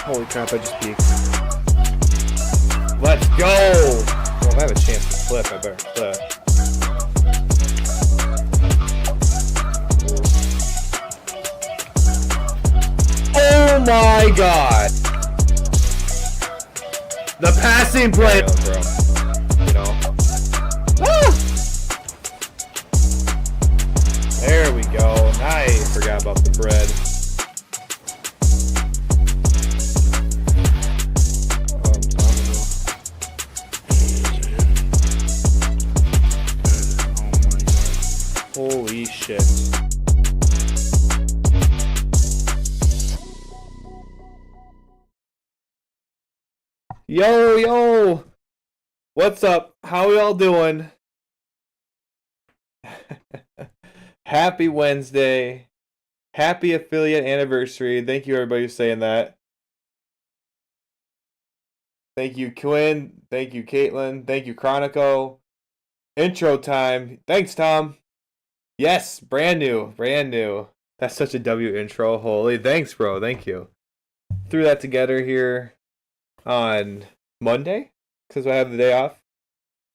Holy crap, I just peeked. Let's go! Well, if I have a chance to flip, I better flip. Oh my god! The passing play! You know? Ah! There we go. I forgot about the bread. Holy shit. Yo, yo! What's up? How y'all doing? Happy Wednesday. Happy affiliate anniversary. Thank you, everybody, for saying that. Thank you, Quinn. Thank you, Caitlin. Thank you, Chronico. Intro time. Thanks, Tom. Yes, brand new. Brand new. That's such a W intro. Holy. Thanks, bro. Thank you. Threw that together here on Monday because I have the day off.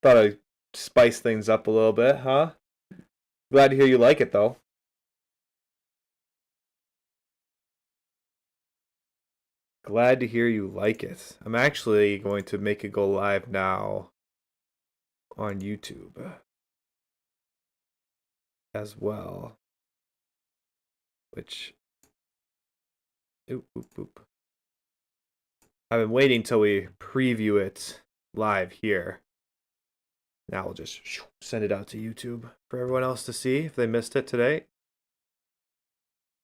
Thought I'd spice things up a little bit, huh? Glad to hear you like it, though. Glad to hear you like it. I'm actually going to make it go live now on YouTube as well. Which, oop, oop, oop. I've been waiting till we preview it live here. Now we'll just send it out to YouTube for everyone else to see if they missed it today.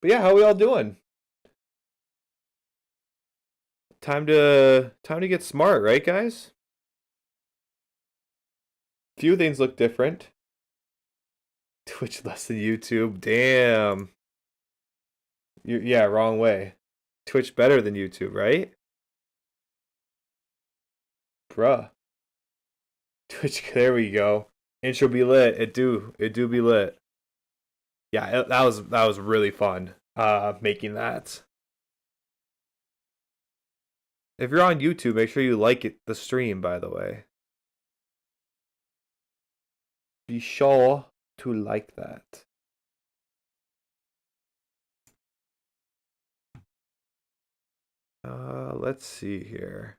But yeah, how we all doing? Time to get smart, right, guys? Few things look different. Twitch less than YouTube. Damn. Yeah, wrong way. Twitch better than YouTube, right? Bruh. Twitch, there we go. Intro be lit. It do be lit. Yeah, that was really fun. Making that. If you're on YouTube, make sure you like the stream, by the way. Be sure to like that. Let's see here.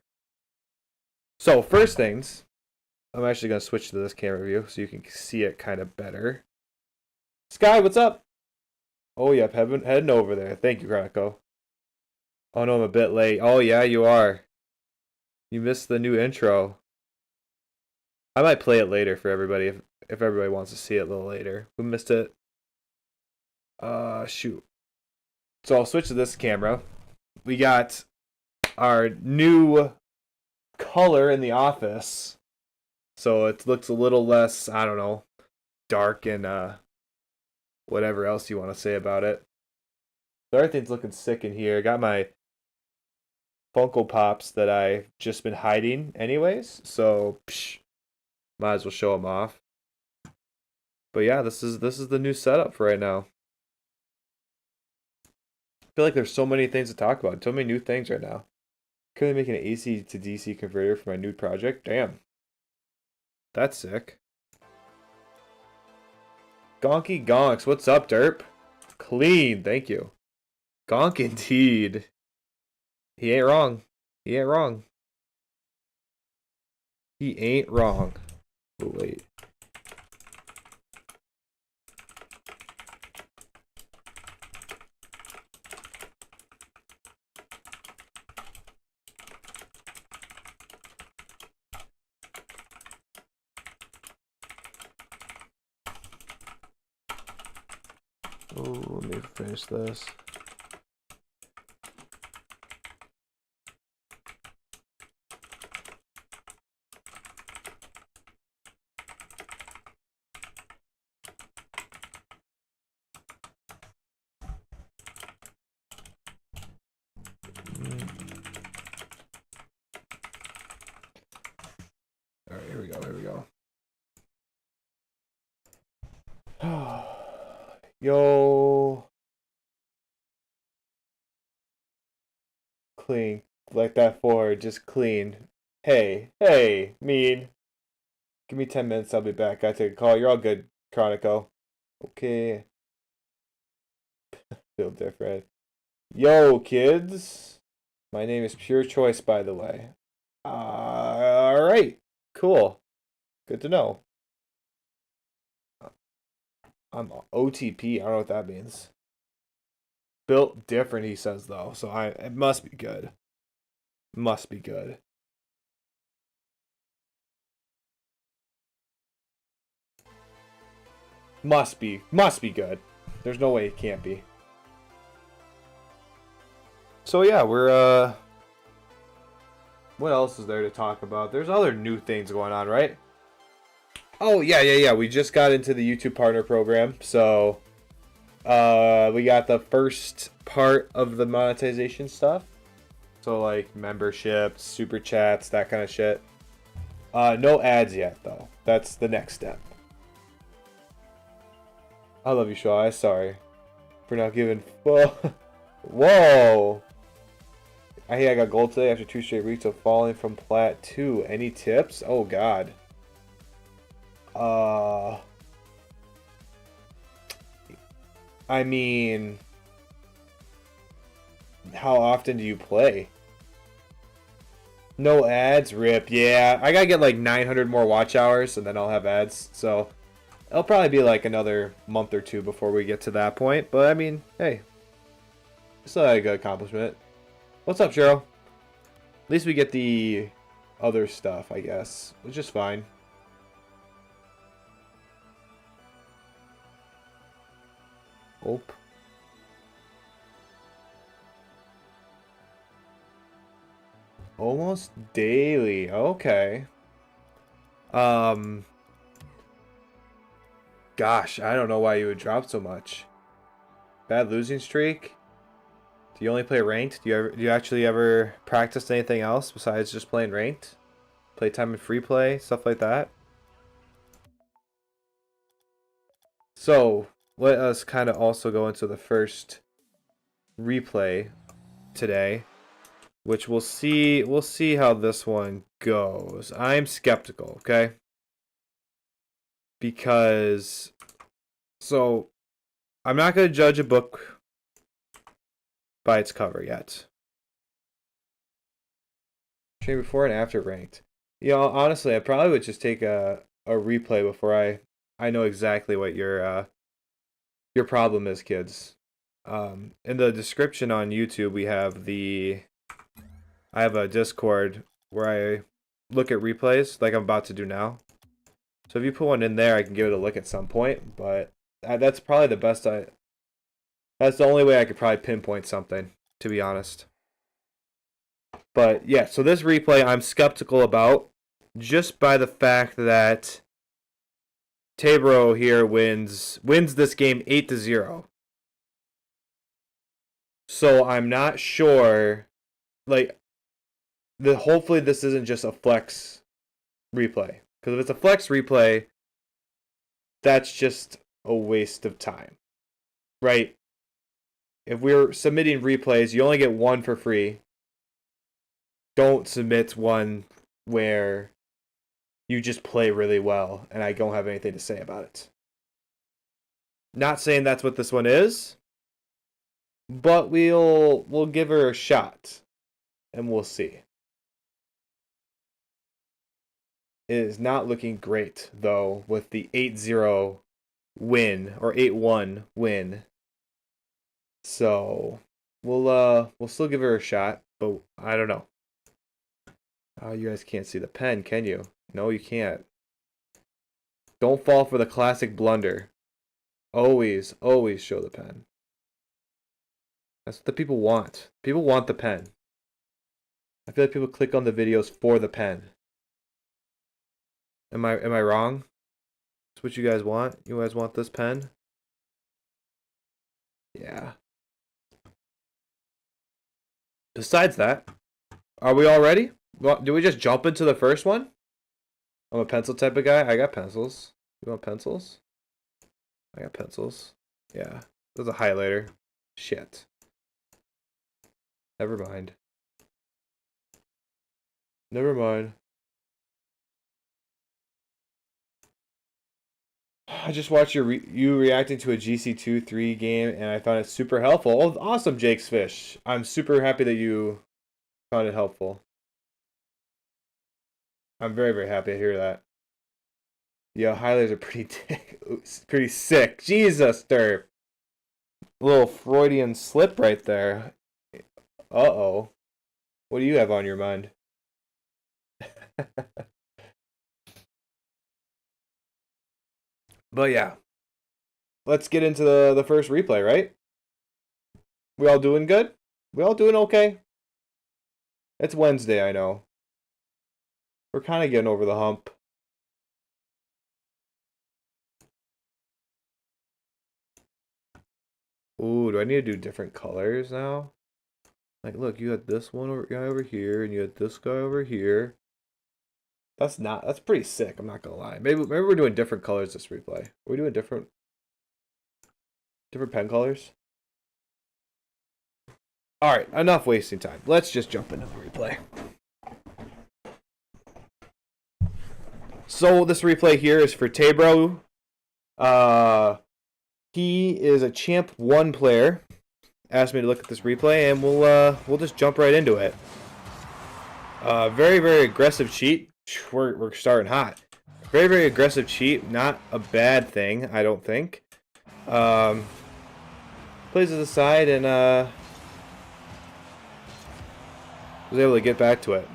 So, first things, I'm actually going to switch to this camera view so you can see it kind of better. Sky, what's up? Oh, yep, heading over there. Thank you, Chronico. Oh, no, I'm a bit late. Oh, yeah, you are. You missed the new intro. I might play it later for everybody if everybody wants to see it a little later. Who missed it? Shoot. So I'll switch to this camera. We got our new color in the office. So it looks a little less, I don't know, dark and whatever else you want to say about it. So everything's looking sick in here. Got my Funko Pops that I've just been hiding anyways. So might as well show them off. But yeah, this is the new setup for right now. I feel like there's so many things to talk about. So many new things right now. Currently making an AC to DC converter for my new project. Damn. That's sick. Gonky Gonks. What's up, Derp? Clean. Thank you. Gonk indeed. He ain't wrong. He ain't wrong. He ain't wrong. Oh, wait. Oh, let me finish this. All right, here we go. Here we go. Yo. Clean. like that forward, just clean. Hey, mean. Give me 10 minutes, I'll be back. I take a call. You're all good, Chronico. Okay. Feel different. Yo, kids. My name is Pure Choice, by the way. Alright. Cool. Good to know. I'm OTP. I don't know what that means. Built different, he says, though. So it must be good. Must be good. Must be good. There's no way it can't be. So yeah, we're what else is there to talk about? There's other new things going on, right? Oh yeah. We just got into the YouTube partner program, so we got the first part of the monetization stuff. So like memberships, super chats, that kind of shit. No ads yet though. That's the next step. I love you, Shaw. Sorry for not giving. Whoa. I got gold today after 2 straight weeks of falling from plat 2. Any tips? Oh god. I mean, how often do you play? No ads? Rip. Yeah, I gotta get like 900 more watch hours and then I'll have ads. So it'll probably be like another month or two before we get to that point. But I mean, hey, it's not a good accomplishment. What's up, Cheryl? At least we get the other stuff, I guess, which is fine. Hope. Almost daily. Okay. Gosh, I don't know why you would drop so much. Bad losing streak? Do you only play ranked? Do you actually ever practice anything else besides just playing ranked? Playtime and free play, stuff like that? So, let us kind of also go into the first replay today, which we'll see how this one goes. I'm skeptical, okay? Because so I'm not going to judge a book by its cover yet. Train before and after ranked. You know, honestly, I probably would just take a replay before I know exactly what your problem is, kids. In the description on YouTube, we have I have a Discord where I look at replays like I'm about to do now. So if you put one in there, I can give it a look at some point. But that's probably the best that's the only way I could probably pinpoint something, to be honest. But yeah, so this replay I'm skeptical about just by the fact that Tabro here wins this game 8-0. So I'm not sure, like, hopefully this isn't just a flex replay. Because if it's a flex replay, that's just a waste of time, right? If we're submitting replays, you only get one for free. Don't submit one where you just play really well and I don't have anything to say about it. Not saying that's what this one is, but we'll give her a shot and we'll see. It is not looking great though with the 8-0 win or 8-1 win. So we'll still give her a shot, but I don't know. Oh, you guys can't see the pen, can you? No, you can't. Don't fall for the classic blunder. Always show the pen. That's what the people want. People want the pen. I feel like people click on the videos for the pen. Am I wrong? That's what you guys want? You guys want this pen? Yeah. Besides that, are we all ready? Do we just jump into the first one? I'm a pencil type of guy. I got pencils. You want pencils? I got pencils. Yeah. There's a highlighter. Shit. Never mind. Never mind. I just watched you reacting to a GC2-3 game, and I found it super helpful. Oh, awesome, Jake's Fish. I'm super happy that you found it helpful. I'm very, very happy to hear that. Yeah, highlights are pretty sick. Jesus, Derp. Little Freudian slip right there. Uh-oh. What do you have on your mind? But yeah. Let's get into the first replay, right? We all doing good? We all doing okay? It's Wednesday, I know. We're kind of getting over the hump. Ooh, do I need to do different colors now? Like, look, you had this one guy over here, and you had this guy over here. That's pretty sick, I'm not gonna lie. Maybe we're doing different colors this replay. Are we doing different pen colors? Alright, enough wasting time. Let's just jump into the replay. So this replay here is for Tabro. He is a Champ 1 player. Asked me to look at this replay, and we'll just jump right into it. Very, very aggressive cheat. We're starting hot. Very, very aggressive cheat. Not a bad thing, I don't think. Plays it aside and was able to get back to it.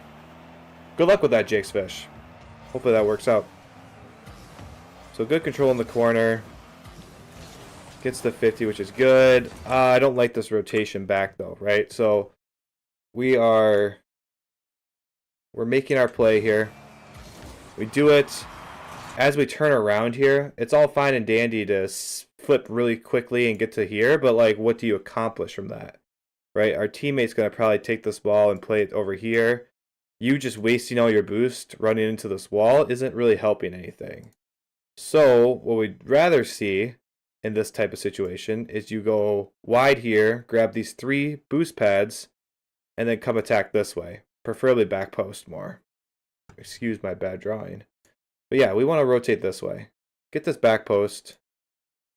Good luck with that, Jake's Fish. Hopefully that works out. So good control in the corner. Gets the 50, which is good. I don't like this rotation back though, right? So we're making our play here. We do it as we turn around here. It's all fine and dandy to flip really quickly and get to here, but like, what do you accomplish from that? Right? Our teammate's going to probably take this ball and play it over here. You just wasting all your boost running into this wall isn't really helping anything. So what we'd rather see in this type of situation is you go wide here, grab these 3 boost pads, and then come attack this way. Preferably back post more. Excuse my bad drawing. But yeah, we want to rotate this way. Get this back post,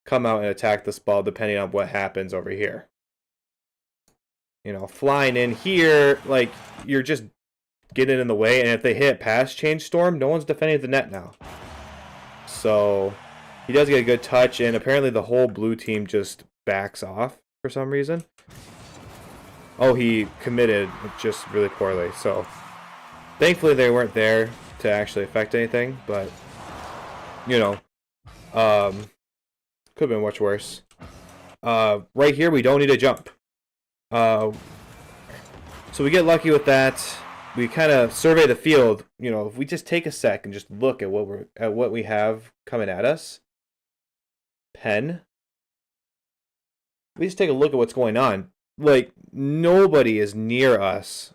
come out and attack this ball depending on what happens over here. You know, flying in here, like, you're just getting in the way, and if they hit pass change storm, no one's defending the net now. So he does get a good touch, and apparently the whole blue team just backs off for some reason. Oh, he committed just really poorly. So thankfully they weren't there to actually affect anything, but you know, could have been much worse. Right here we don't need a jump. So we get lucky with that. We kind of survey the field. You know, if we just take a sec and just look at what we have coming at us. Pen. We just take a look at what's going on. Like, nobody is near us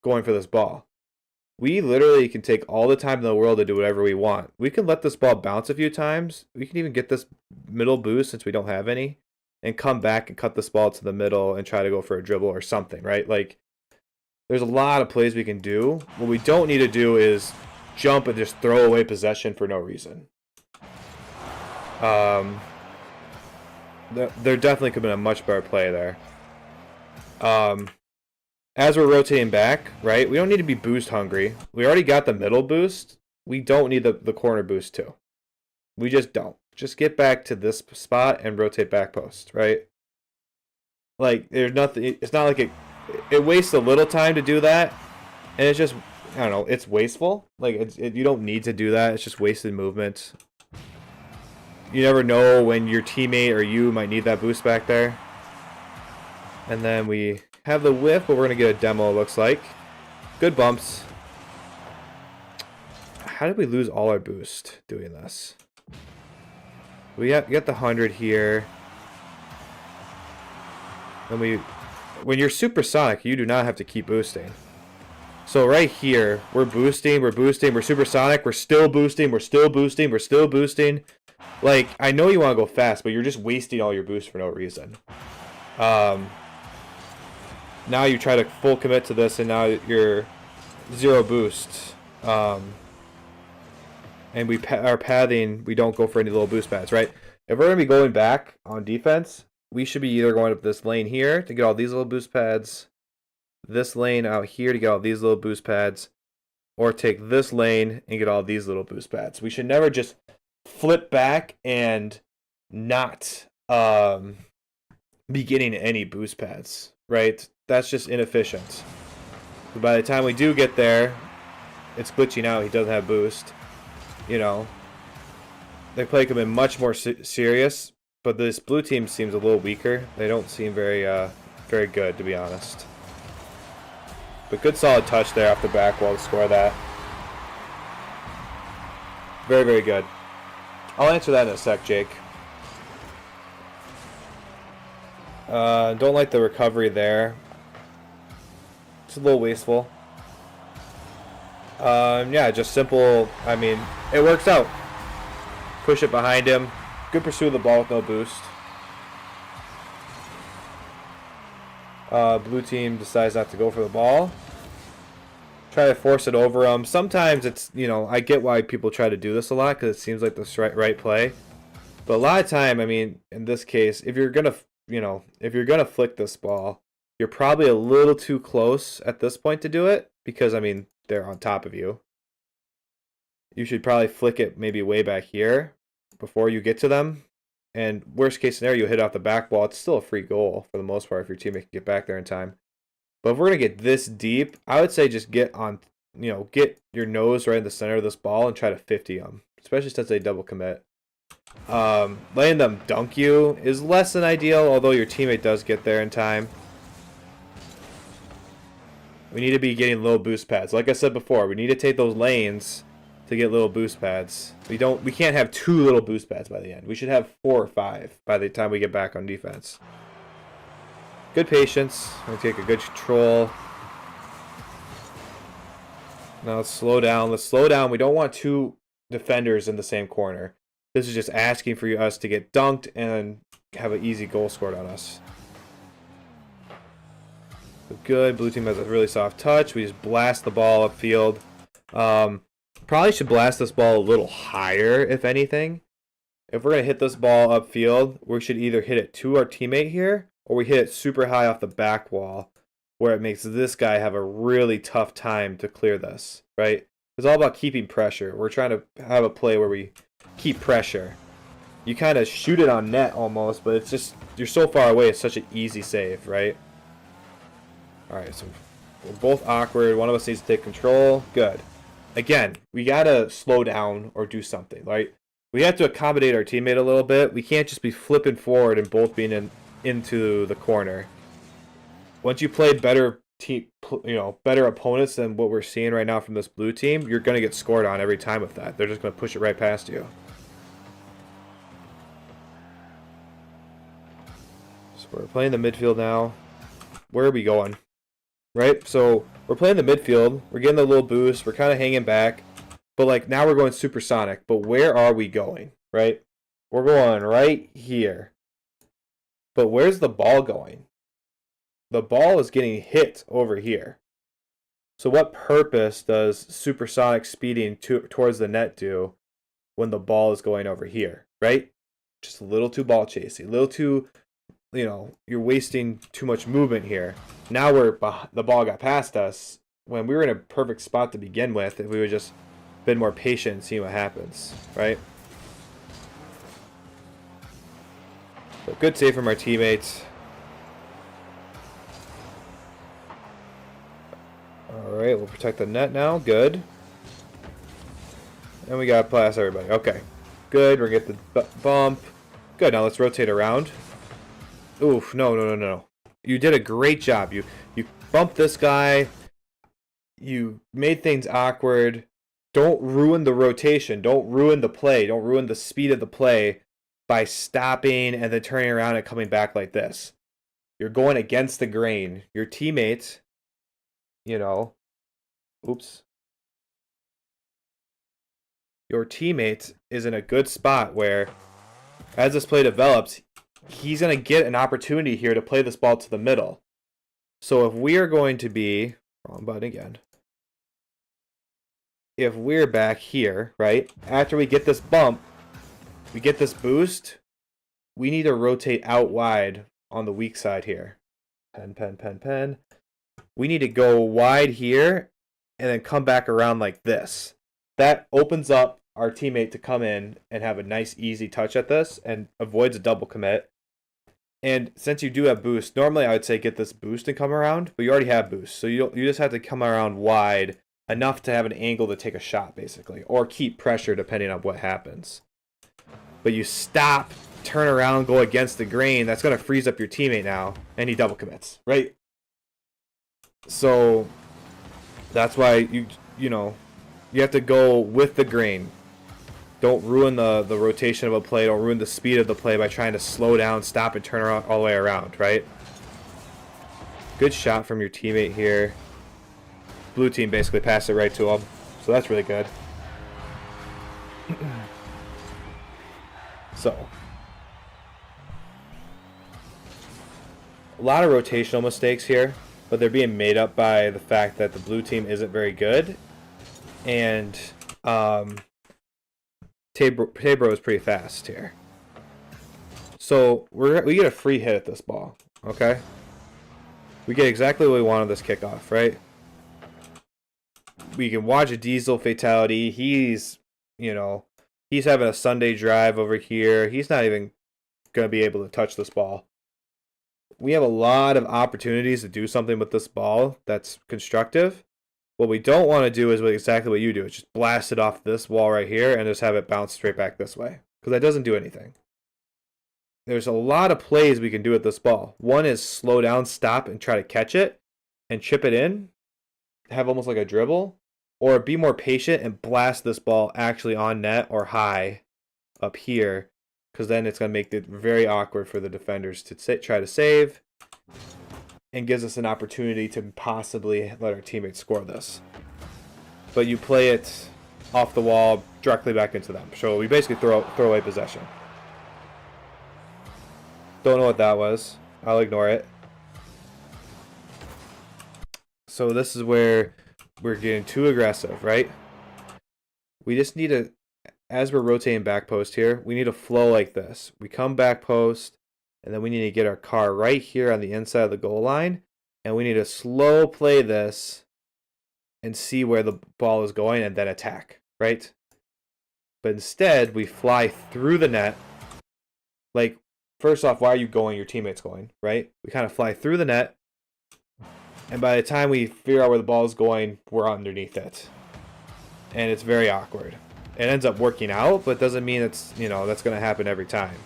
going for this ball. We literally can take all the time in the world to do whatever we want. We can let this ball bounce a few times. We can even get this middle boost since we don't have any, and come back and cut this ball to the middle and try to go for a dribble or something, right? Like, there's a lot of plays we can do. What we don't need to do is jump and just throw away possession for no reason. There definitely could have been a much better play there. As we're rotating back, right, we don't need to be boost hungry. We already got the middle boost. We don't need the corner boost too. We just don't. Just get back to this spot and rotate back post, right? Like, there's nothing, it's not like it wastes a little time to do that, and it's just, I don't know, it's wasteful. Like, you don't need to do that. It's just wasted movement. You never know when your teammate or you might need that boost back there. And then we have the whiff, but we're going to get a demo, it looks like. Good bumps. How did we lose all our boost doing this? We get the 100 here. And when you're supersonic, you do not have to keep boosting. So right here, we're boosting, we're supersonic, we're still boosting, we're still boosting. Like, I know you want to go fast, but you're just wasting all your boost for no reason. Now you try to full commit to this, and now you're zero boost. And our pathing, we don't go for any little boost pads, right? If we're going to be going back on defense, we should be either going up this lane here to get all these little boost pads, this lane out here to get all these little boost pads, or take this lane and get all these little boost pads. We should never just flip back and not be getting any boost pads, right? That's just inefficient. But by the time we do get there, it's glitching out. He doesn't have boost. You know, they play come in much more serious, but this blue team seems a little weaker. They don't seem very good, to be honest. But good solid touch there off the back wall to score that. Very, very good. I'll answer that in a sec, Jake. Don't like the recovery there. It's a little wasteful. Yeah, just simple. I mean, it works out. Push it behind him. Good pursuit of the ball with no boost. Blue team decides not to go for the ball. Try to force it over them. Sometimes it's, you know, I get why people try to do this a lot because it seems like the right play. But a lot of time, I mean, in this case, if you're gonna, you know, if you're gonna flick this ball, you're probably a little too close at this point to do it because, I mean, they're on top of you. You should probably flick it maybe way back here before you get to them. And worst case scenario, you hit off the back wall. It's still a free goal for the most part if your teammate can get back there in time. But if we're going to get this deep, I would say just get on, you know, get your nose right in the center of this ball and try to 50 them, especially since they double commit. Letting them dunk you is less than ideal, although your teammate does get there in time. We need to be getting little boost pads. Like I said before, we need to take those lanes to get little boost pads. We can't have 2 little boost pads by the end. We should have 4 or 5 by the time we get back on defense. Good patience. We take a good control. Now let's slow down. Let's slow down. We don't want 2 defenders in the same corner. This is just asking for us to get dunked and have an easy goal scored on us. Good. Blue team has a really soft touch. We just blast the ball upfield. Probably should blast this ball a little higher, if anything. If we're going to hit this ball upfield, we should either hit it to our teammate here, or we hit it super high off the back wall, where it makes this guy have a really tough time to clear this, right? It's all about keeping pressure. We're trying to have a play where we keep pressure. You kind of shoot it on net almost, but it's just, you're so far away, it's such an easy save, right? Alright, so we're both awkward. One of us needs to take control. Good. Again, we got to slow down or do something, right? We have to accommodate our teammate a little bit. We can't just be flipping forward and both being into the corner. Once you play better better opponents than what we're seeing right now from this blue team, you're going to get scored on every time with that. They're just going to push it right past you. So we're playing the midfield now. Where are we going? Right? So we're playing the midfield. We're getting the little boost. We're kind of hanging back. But like now we're going supersonic. But where are we going? Right? We're going right here. But where's the ball going? The ball is getting hit over here. So what purpose does supersonic speeding towards the net do when the ball is going over here? Right? Just a little too ball chasing. A little too, you're wasting too much movement here. Now the ball got past us when we were in a perfect spot to begin with. If we would just been more patient and see what happens, right? But good save from our teammates. Alright, we'll protect the net now. Good. And we got to pass everybody. Okay. Good. We're going to get the bump. Good. Now let's rotate around. Oof. No. You did a great job. You bumped this guy. You made things awkward. Don't ruin the rotation. Don't ruin the play. Don't ruin the speed of the play by stopping and then turning around and coming back like this. You're going against the grain. Your teammate, oops. Your teammate is in a good spot where, as this play develops, he's going to get an opportunity here to play this ball to the middle. So if we are going to be, wrong button again. if we're back here, right, after we get this bump, we get this boost, we need to rotate out wide on the weak side here. Pen. We need to go wide here and then come back around like this. That opens up our teammate to come in and have a nice easy touch at this and avoids a double commit. And since you do have boost, normally I would say get this boost and come around, but you already have boost. So you just have to come around wide enough to have an angle to take a shot, basically, or keep pressure depending on what happens. But you stop, turn around, go against the grain. That's going to freeze up your teammate now, and he double commits, right? So that's why you have to go with the grain. Don't ruin the rotation of a play. Don't ruin the speed of the play by trying to slow down, stop, and turn around all the way around, right? Good shot from your teammate here. Blue team basically passed it right to him, so that's really good. So, a lot of rotational mistakes here, but they're being made up by the fact that the blue team isn't very good, and Tabro is pretty fast here. So we get a free hit at this ball, okay? We get exactly what we want on this kickoff, right? We can watch a Diesel fatality. He's having a Sunday drive over here. He's not even going to be able to touch this ball. We have a lot of opportunities to do something with this ball that's constructive. What we don't want to do is exactly what you do. It's just blast it off this wall right here and just have it bounce straight back this way. Because that doesn't do anything. There's a lot of plays we can do with this ball. One is slow down, stop, and try to catch it and chip it in. Have almost like a dribble. Or be more patient and blast this ball actually on net or high up here. Because then it's going to make it very awkward for the defenders to try to save. And gives us an opportunity to possibly let our teammates score this. But you play it off the wall directly back into them. So we basically throw away possession. Don't know what that was. I'll ignore it. So this is where we're getting too aggressive, right? We just need to, as we're rotating back post here, we need to flow like this. We come back post, and then we need to get our car right here on the inside of the goal line, and we need to slow play this and see where the ball is going and then attack, right? But instead, we fly through the net. Like, first off, why are you going? Your teammate's going, right? We kind of fly through the net, and by the time we figure out where the ball is going, we're underneath it. And it's very awkward. It ends up working out, but doesn't mean it's, that's going to happen every time.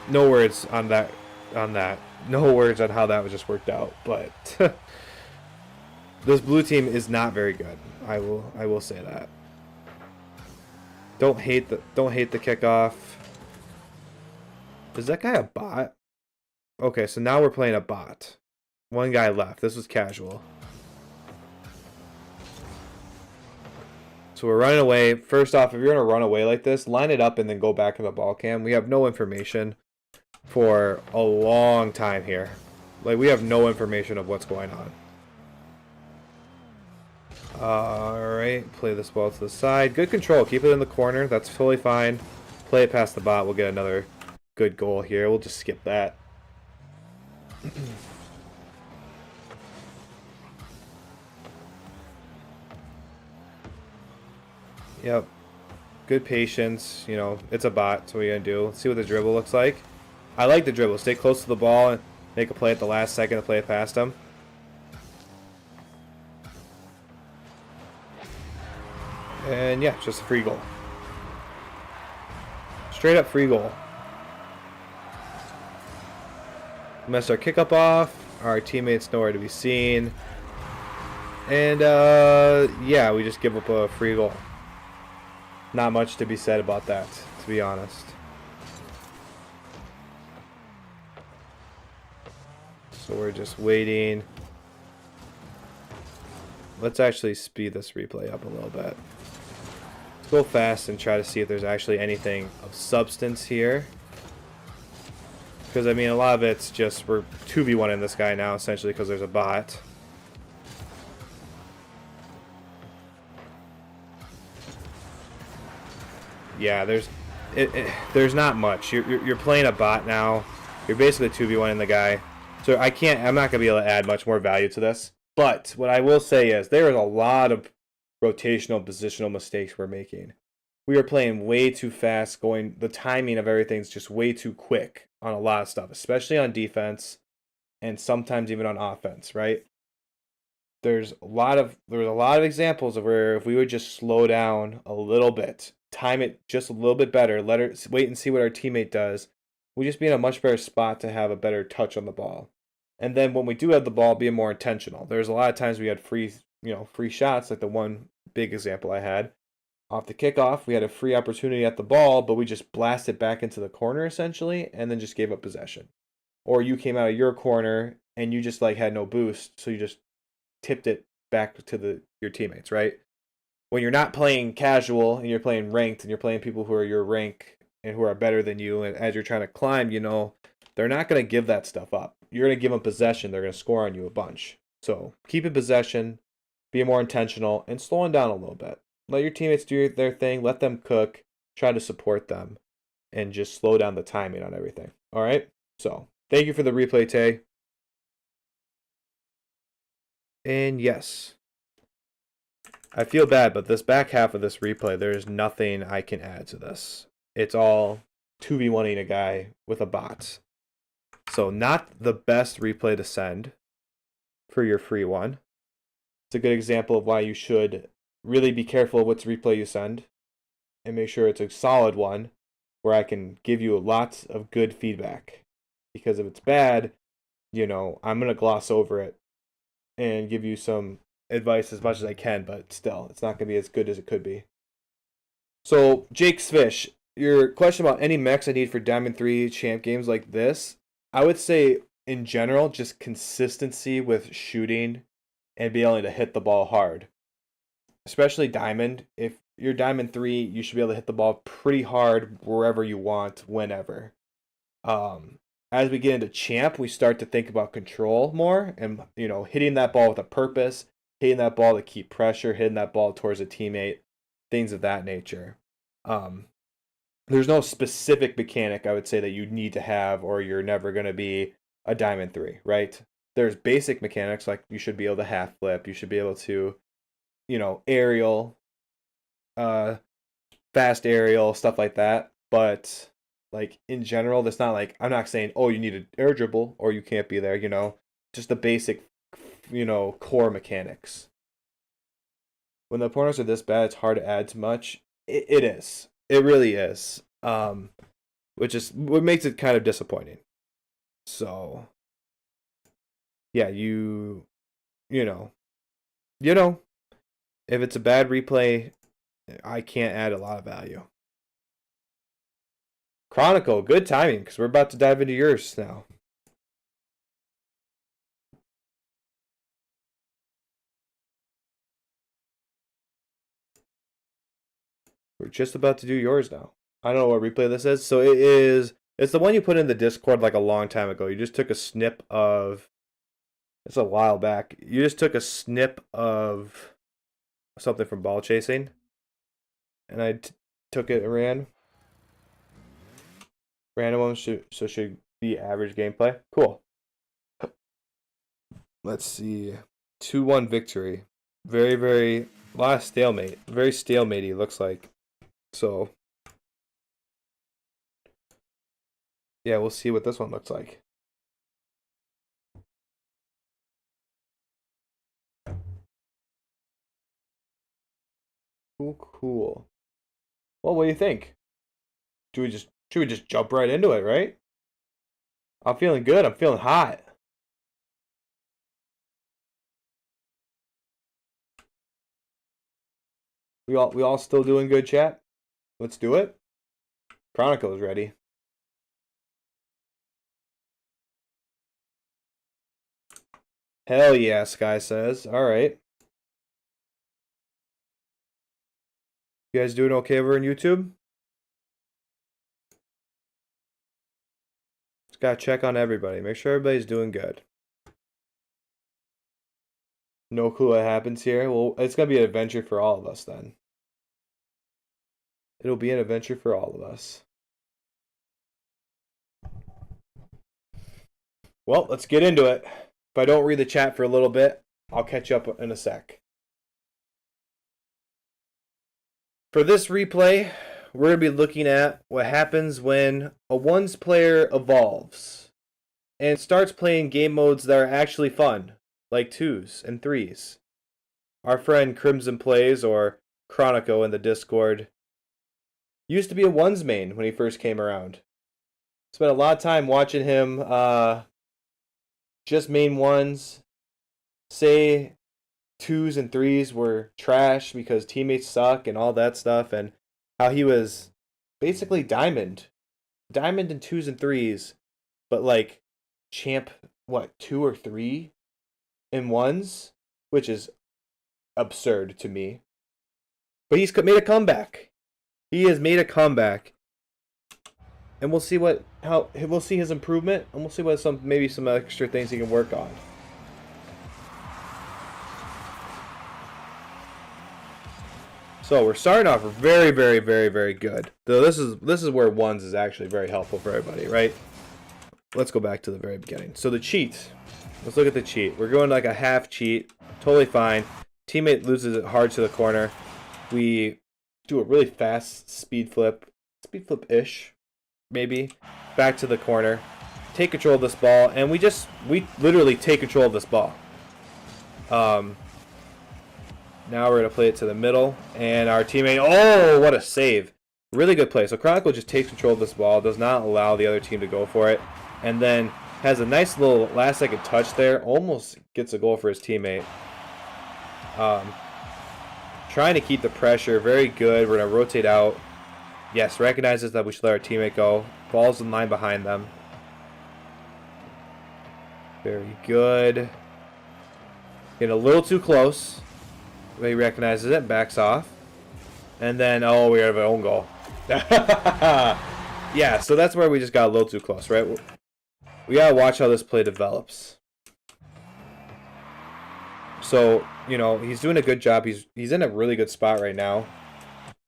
No words on that. No words on how that was just worked out, but this blue team is not very good. I will say that. Don't hate the kickoff. Is that guy a bot? Okay, so now we're playing a bot. One guy left. This was casual. So we're running away. First off, if you're going to run away like this, line it up and then go back to the ball cam. We have no information for a long time here. Like, we have no information of what's going on. Alright, play this ball to the side. Good control. Keep it in the corner. That's totally fine. Play it past the bot. We'll get another good goal here. We'll just skip that. Yep. Good patience. It's a bot, so what are you going to do? Let's see what the dribble looks like. I like the dribble. Stay close to the ball and make a play at the last second to play it past him. And yeah, just a free goal. Straight up free goal. Messed our kick up off. Our teammates nowhere to be seen. And yeah, we just give up a free goal. Not much to be said about that, to be honest. So we're just waiting. Let's actually speed this replay up a little bit. Let's go fast and try to see if there's actually anything of substance here. Because, I mean, a lot of it's just we're 2v1 in this guy now, essentially, because there's a bot. yeah, there's not much. You're playing a bot now. You're basically 2v1 in the guy. So I'm not gonna be able to add much more value to this. But what I will say is there is a lot of rotational positional mistakes we're making. We are playing way too fast, the timing of everything's just way too quick on a lot of stuff, especially on defense and sometimes even on offense, right? There's a lot of examples of where if we would just slow down a little bit, time it just a little bit better, let her wait and see what our teammate does, we just be in a much better spot to have a better touch on the ball. And then when we do have the ball, be more intentional. There's a lot of times we had free shots, like the one big example I had. Off the kickoff, we had a free opportunity at the ball, but we just blasted back into the corner essentially, and then just gave up possession. Or you came out of your corner and you just like had no boost, so you just tipped it back to your teammates, right? When you're not playing casual and you're playing ranked and you're playing people who are your rank and who are better than you, and as you're trying to climb, they're not going to give that stuff up. You're going to give them possession. They're going to score on you a bunch. So keep in possession, be more intentional, and slowing down a little bit. Let your teammates do their thing. Let them cook. Try to support them, and just slow down the timing on everything. All right? So thank you for the replay, Tay. And yes, I feel bad, but this back half of this replay, there's nothing I can add to this. It's all 2v1ing a guy with a bot. So not the best replay to send for your free one. It's a good example of why you should really be careful of which replay you send and make sure it's a solid one where I can give you lots of good feedback. Because if it's bad, I'm going to gloss over it and give you some advice as much as I can, but still, it's not going to be as good as it could be. So, Jake's Fish, your question about any mechs I need for Diamond 3 champ games like this, I would say, in general, just consistency with shooting and being able to hit the ball hard. Especially Diamond. If you're Diamond 3, you should be able to hit the ball pretty hard wherever you want, whenever. As we get into champ, we start to think about control more and, hitting that ball with a purpose, hitting that ball to keep pressure, hitting that ball towards a teammate, things of that nature. There's no specific mechanic I would say that you need to have or you're never going to be a Diamond 3, right? There's basic mechanics like you should be able to half flip, you should be able to, aerial, fast aerial, stuff like that. But like in general, that's not like I'm not saying you need an air dribble or you can't be there, just the basic, core mechanics. When the opponents are this bad, it's hard to add too much. It is. It really is. Which is what makes it kind of disappointing. So yeah, if it's a bad replay, I can't add a lot of value. Chronicle, good timing, because we're about to dive into yours now. We're just about to do yours now. I don't know what replay this is. So it's the one you put in the Discord like a long time ago. You just took a snip of, it's a while back. You just took a snip of something from ball chasing. And I took it and ran. Random one should be average gameplay. Cool. Let's see. 2-1 victory. Very, very, a lot of stalemate. Very stalematey, looks like. So, yeah, we'll see what this one looks like. Cool. Well, what do you think? Should we just jump right into it, right? I'm feeling good. I'm feeling hot. We all still doing good, chat? Let's do it. Chronicle is ready. Hell yeah, Sky says. All right. You guys doing okay over on YouTube? Just gotta check on everybody. Make sure everybody's doing good. No clue what happens here. Well, it's gonna be an adventure for all of us then. It'll be an adventure for all of us. Well, let's get into it. If I don't read the chat for a little bit, I'll catch up in a sec. For this replay, we're going to be looking at what happens when a ones player evolves and starts playing game modes that are actually fun, like 2s and 3s. Our friend Crimson Plays, or Chronico in the Discord, used to be a ones main when he first came around. Spent a lot of time watching him just main ones, say 2s and 3s were trash because teammates suck and all that stuff, and how he was basically diamond in 2s and 3s, but like champ 2 or 3 in 1s, which is absurd to me. But he's made a comeback. He has made a comeback, and we'll see we'll see his improvement, and we'll see what maybe some extra things he can work on. So we're starting off very, very, very, very good. So this is where ones is actually very helpful for everybody, right? Let's go back to the very beginning. So the cheat. Let's look at the cheat. We're going like a half cheat. Totally fine. Teammate loses it hard to the corner. We do a really fast speed flip-ish, maybe, back to the corner. Take control of this ball, and we literally take control of this ball. Now we're going to play it to the middle, and our teammate, oh, what a save. Really good play. So Chronicle just takes control of this ball, does not allow the other team to go for it, and then has a nice little last-second touch there, almost gets a goal for his teammate. Trying to keep the pressure, very good. We're going to rotate out. Yes, recognizes that we should let our teammate go. Ball's in line behind them. Very good. Getting a little too close. He recognizes it, backs off. And then, oh, we have an own goal. Yeah, so that's where we just got a little too close, right? We got to watch how this play develops. So, you know, he's doing a good job. He's in a really good spot right now.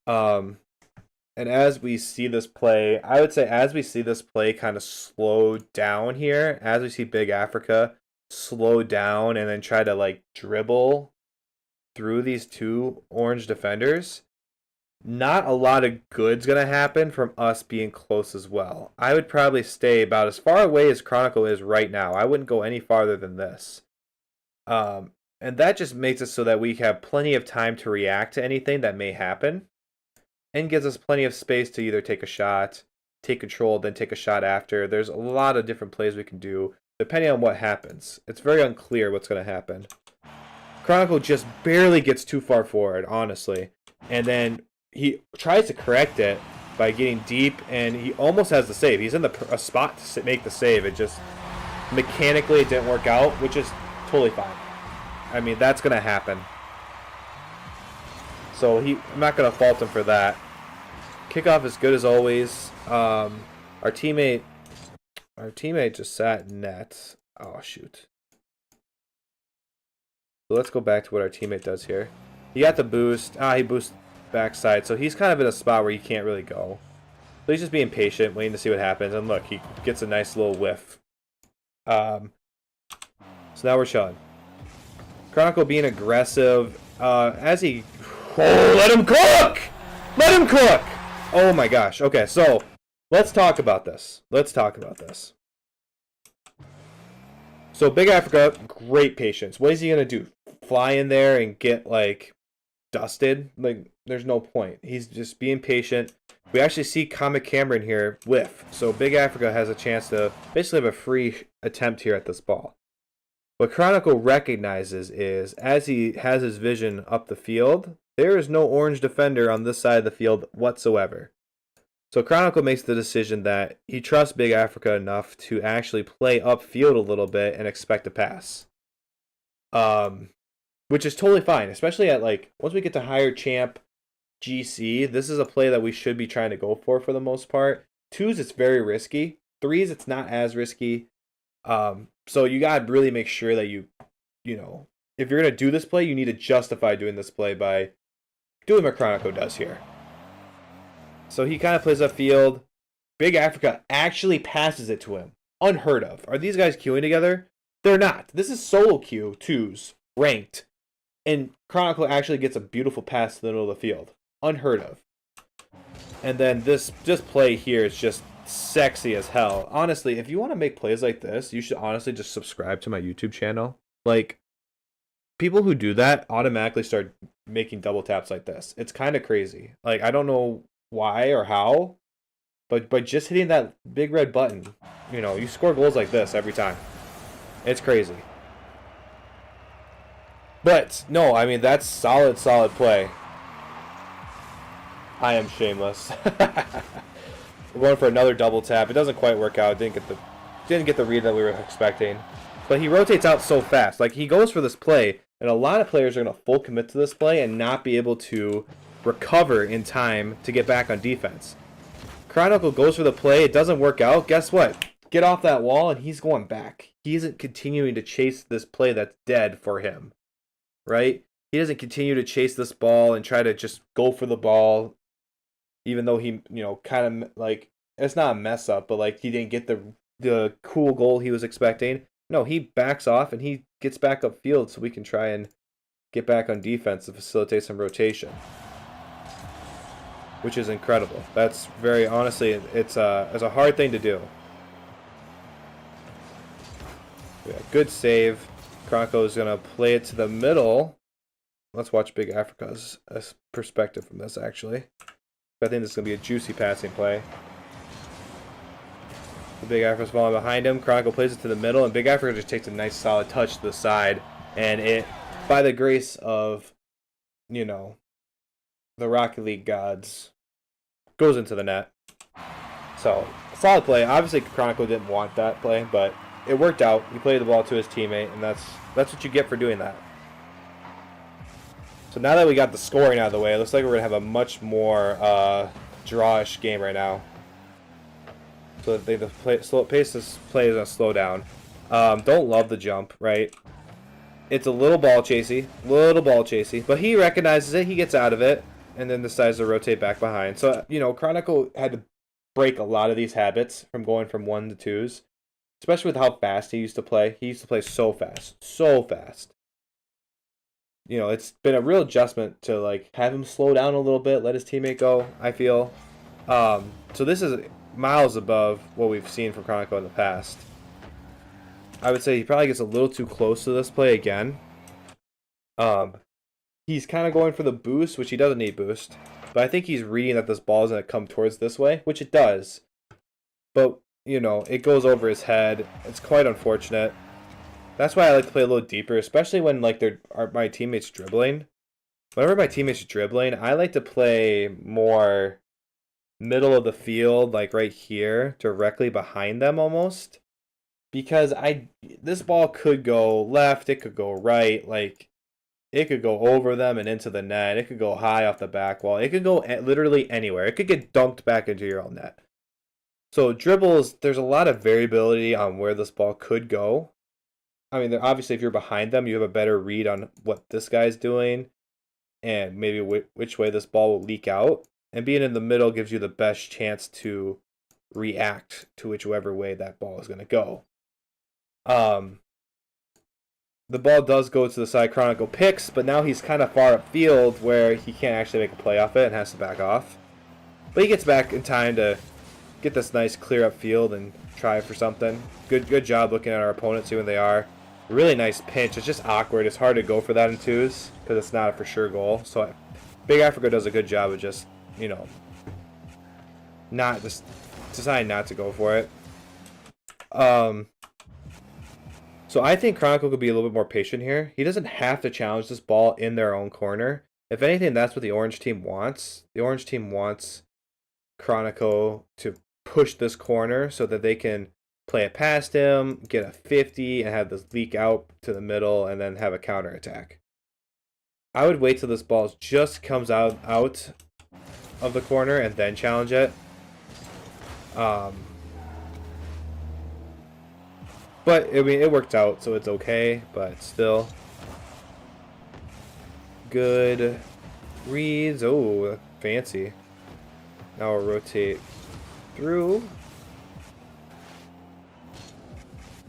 And as we see this play, I would say as we see this play kind of slow down here, as we see Big Africa slow down and then try to like dribble through these two orange defenders, not a lot of good's going to happen from us being close as well. I would probably stay about as far away as Chronicle is right now. I wouldn't go any farther than this. And that just makes it so that we have plenty of time to react to anything that may happen, and gives us plenty of space to either take a shot, take control, then take a shot after. There's a lot of different plays we can do depending on what happens. It's very unclear what's going to happen. Chronicle just barely gets too far forward, honestly. And then he tries to correct it by getting deep, and he almost has the save. He's in a spot to make the save. It just, mechanically, it didn't work out, which is totally fine. I mean, that's going to happen. So I'm not going to fault him for that. Kickoff is good as always. Our teammate just sat in net. Oh, shoot. So let's go back to what our teammate does here. He got the boost. He boosts backside. So he's kind of in a spot where he can't really go. So he's just being patient, waiting to see what happens. And look, he gets a nice little whiff. So now we're chilling. Chronicle being aggressive. As he... Oh, let him cook! Let him cook! Oh my gosh. Okay, so let's talk about this. So Big Africa, great patience. What is he going to do? Fly in there and get, like, dusted? Like, there's no point. He's just being patient. We actually see Comic Cameron here whiff. So Big Africa has a chance to basically have a free attempt here at this ball. What Chronicle recognizes is, as he has his vision up the field, there is no orange defender on this side of the field whatsoever. So Chronicle makes the decision that he trusts Big Africa enough to actually play upfield a little bit and expect a pass. Which is totally fine, especially at, like, once we get to higher champ GC, this is a play that we should be trying to go for the most part. 2s, it's very risky. 3s, it's not as risky. So you gotta really make sure that you know, if you're gonna do this play, you need to justify doing this play by doing what Chronicle does here. So he kind of plays upfield. Big Africa actually passes it to him. Unheard of. Are these guys queuing together? They're not. This is solo queue, twos, ranked. And Chronicle actually gets a beautiful pass to the middle of the field. Unheard of. And then this play here is just sexy as hell. Honestly, if you want to make plays like this, you should honestly just subscribe to my YouTube channel. Like, people who do that automatically start making double taps like this. It's kind of crazy. Like, I don't know why or how, but by just hitting that big red button, you know, you score goals like this every time. It's crazy. But, no, I mean, that's solid play. I am shameless. We're going for another double tap. It doesn't quite work out. Didn't get the read that we were expecting. But he rotates out so fast. Like, he goes for this play, and a lot of players are going to full commit to this play and not be able to recover in time to get back on defense. Chronicle goes for the play. It doesn't work out. Guess what? Get off that wall, and he's going back. He isn't continuing to chase this play that's dead for him. Right? He doesn't continue to chase this ball and try to just go for the ball, even though he, you know, kind of, like, it's not a mess up, but, like, he didn't get the cool goal he was expecting. No, he backs off and he gets back upfield so we can try and get back on defense to facilitate some rotation, which is incredible. That's very, honestly, it's a hard thing to do. Yeah, good save. Chronicle is going to play it to the middle. Let's watch Big Africa's perspective from this, actually. I think this is going to be a juicy passing play. The Big Africa's falling behind him. Chronicle plays it to the middle, and Big Africa just takes a nice solid touch to the side. And it, by the grace of, you know, the Rocket League gods, goes into the net. So, solid play. Obviously, Chronicle didn't want that play, but it worked out. He played the ball to his teammate, and that's what you get for doing that. So now that we got the scoring out of the way, it looks like we're going to have a much more drawish game right now. So the pace of play is going to slow down. Don't love the jump, right? It's a little ball chasey, but he recognizes it, he gets out of it, and then decides to rotate back behind. So, you know, Chronicle had to break a lot of these habits from going from 1 to 2s, especially with how fast he used to play. He used to play so fast. You know, it's been a real adjustment to, like, have him slow down a little bit, let his teammate go, I feel. So this is miles above what we've seen from Chronicle in the past. I would say he probably gets a little too close to this play again. He's kind of going for the boost, which he doesn't need boost. But I think he's reading that this ball is going to come towards this way, which it does. But, you know, it goes over his head. It's quite unfortunate. That's why I like to play a little deeper, especially when, like, my teammates dribbling. Whenever my teammates are dribbling, I like to play more middle of the field, like right here, directly behind them almost. Because this ball could go left, it could go right, like, it could go over them and into the net, it could go high off the back wall, it could go literally anywhere. It could get dunked back into your own net. So dribbles, there's a lot of variability on where this ball could go. I mean, obviously, if you're behind them, you have a better read on what this guy's doing and maybe which way this ball will leak out. And being in the middle gives you the best chance to react to whichever way that ball is going to go. The ball does go to the side. Chronicle picks, but now he's kind of far upfield where he can't actually make a play off it and has to back off. But he gets back in time to get this nice clear upfield and try for something. Good job looking at our opponents, see when they are. Really nice pinch. It's just awkward. It's hard to go for that in 2s because it's not a for sure goal. So Big Africa does a good job of just, you know, not just deciding not to go for it. So I think Chronicle could be a little bit more patient here. He doesn't have to challenge this ball in their own corner. If anything, that's what the orange team wants. The orange team wants Chronicle to push this corner so that they can play it past him, get a 50, and have this leak out to the middle, and then have a counter attack. I would wait till this ball just comes out of the corner and then challenge it. But I mean, it worked out, so it's okay. But still, good reads. Oh, fancy. Now we'll rotate through.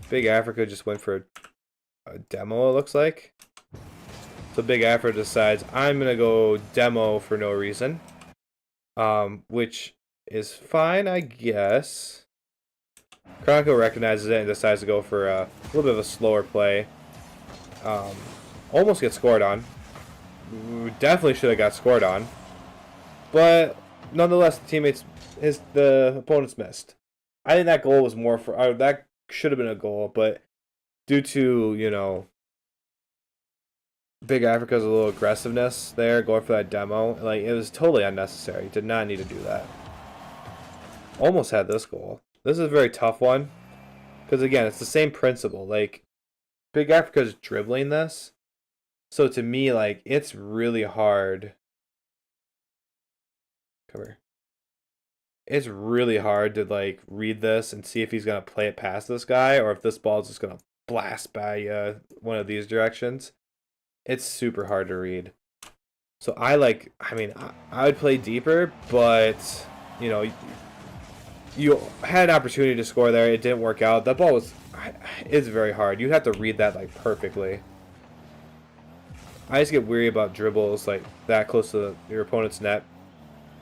Big Africa just went for a demo, it looks like. So Big Africa decides, I'm going to go demo for no reason. Which is fine, I guess. Chronicle recognizes it and decides to go for a little bit of a slower play. Almost gets scored on. Definitely should have got scored on. But nonetheless, the opponents missed. I think that goal was more for... that should have been a goal, but due to, you know, Big Africa's a little aggressiveness there, going for that demo, like, it was totally unnecessary. Did not need to do that. Almost had this goal. This is a very tough one, because again, it's the same principle. Like, Big Africa's dribbling this, so to me, like, it's really hard. Come here. It's really hard to, like, read this and see if he's gonna play it past this guy, or if this ball is just gonna blast by one of these directions. It's super hard to read. So I would play deeper, but, you know, you had an opportunity to score there. It didn't work out. That ball it's very hard. You have to read that, like, perfectly. I just get weary about dribbles, like, that close to your opponent's net.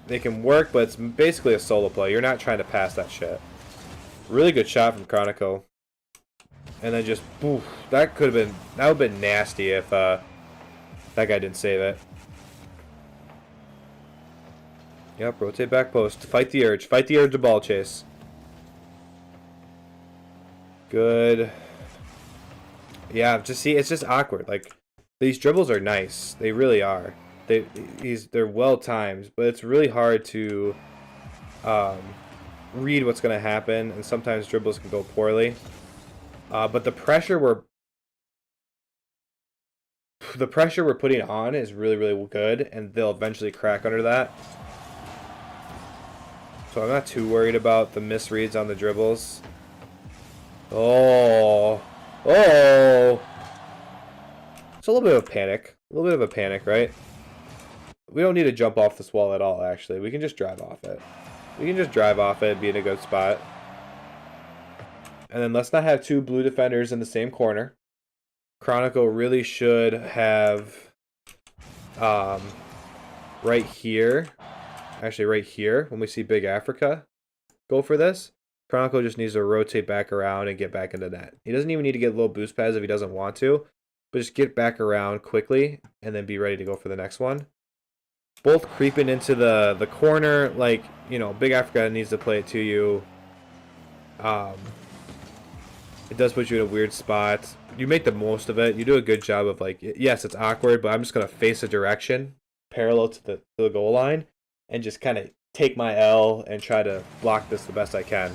They can work, but it's basically a solo play. You're not trying to pass that shit. Really good shot from Chronico. And then just, oof, that would have been nasty if that guy didn't save it. Yep, rotate back post. Fight the urge. Fight the urge to ball chase. Good. Yeah, just see, it's just awkward. Like, these dribbles are nice. They really are. They're well timed, but it's really hard to read what's going to happen, and sometimes dribbles can go poorly. But the pressure we're putting on is really, really good, and they'll eventually crack under that. So I'm not too worried about the misreads on the dribbles. Oh. It's a little bit of a panic. A little bit of a panic, right? We don't need to jump off this wall at all, actually. We can just drive off it. We can just drive off it and be in a good spot. And then let's not have two blue defenders in the same corner. Chronicle really should have right here. Actually, right here, when we see Big Africa go for this, Chronicle just needs to rotate back around and get back into net. He doesn't even need to get little boost pads if he doesn't want to, but just get back around quickly and then be ready to go for the next one. Both creeping into the corner, like, you know, Big Africa needs to play it to you. It does put you in a weird spot. You make the most of it. You do a good job of, like, yes, it's awkward, but I'm just going to face a direction parallel to the goal line and just kind of take my L and try to block this the best I can.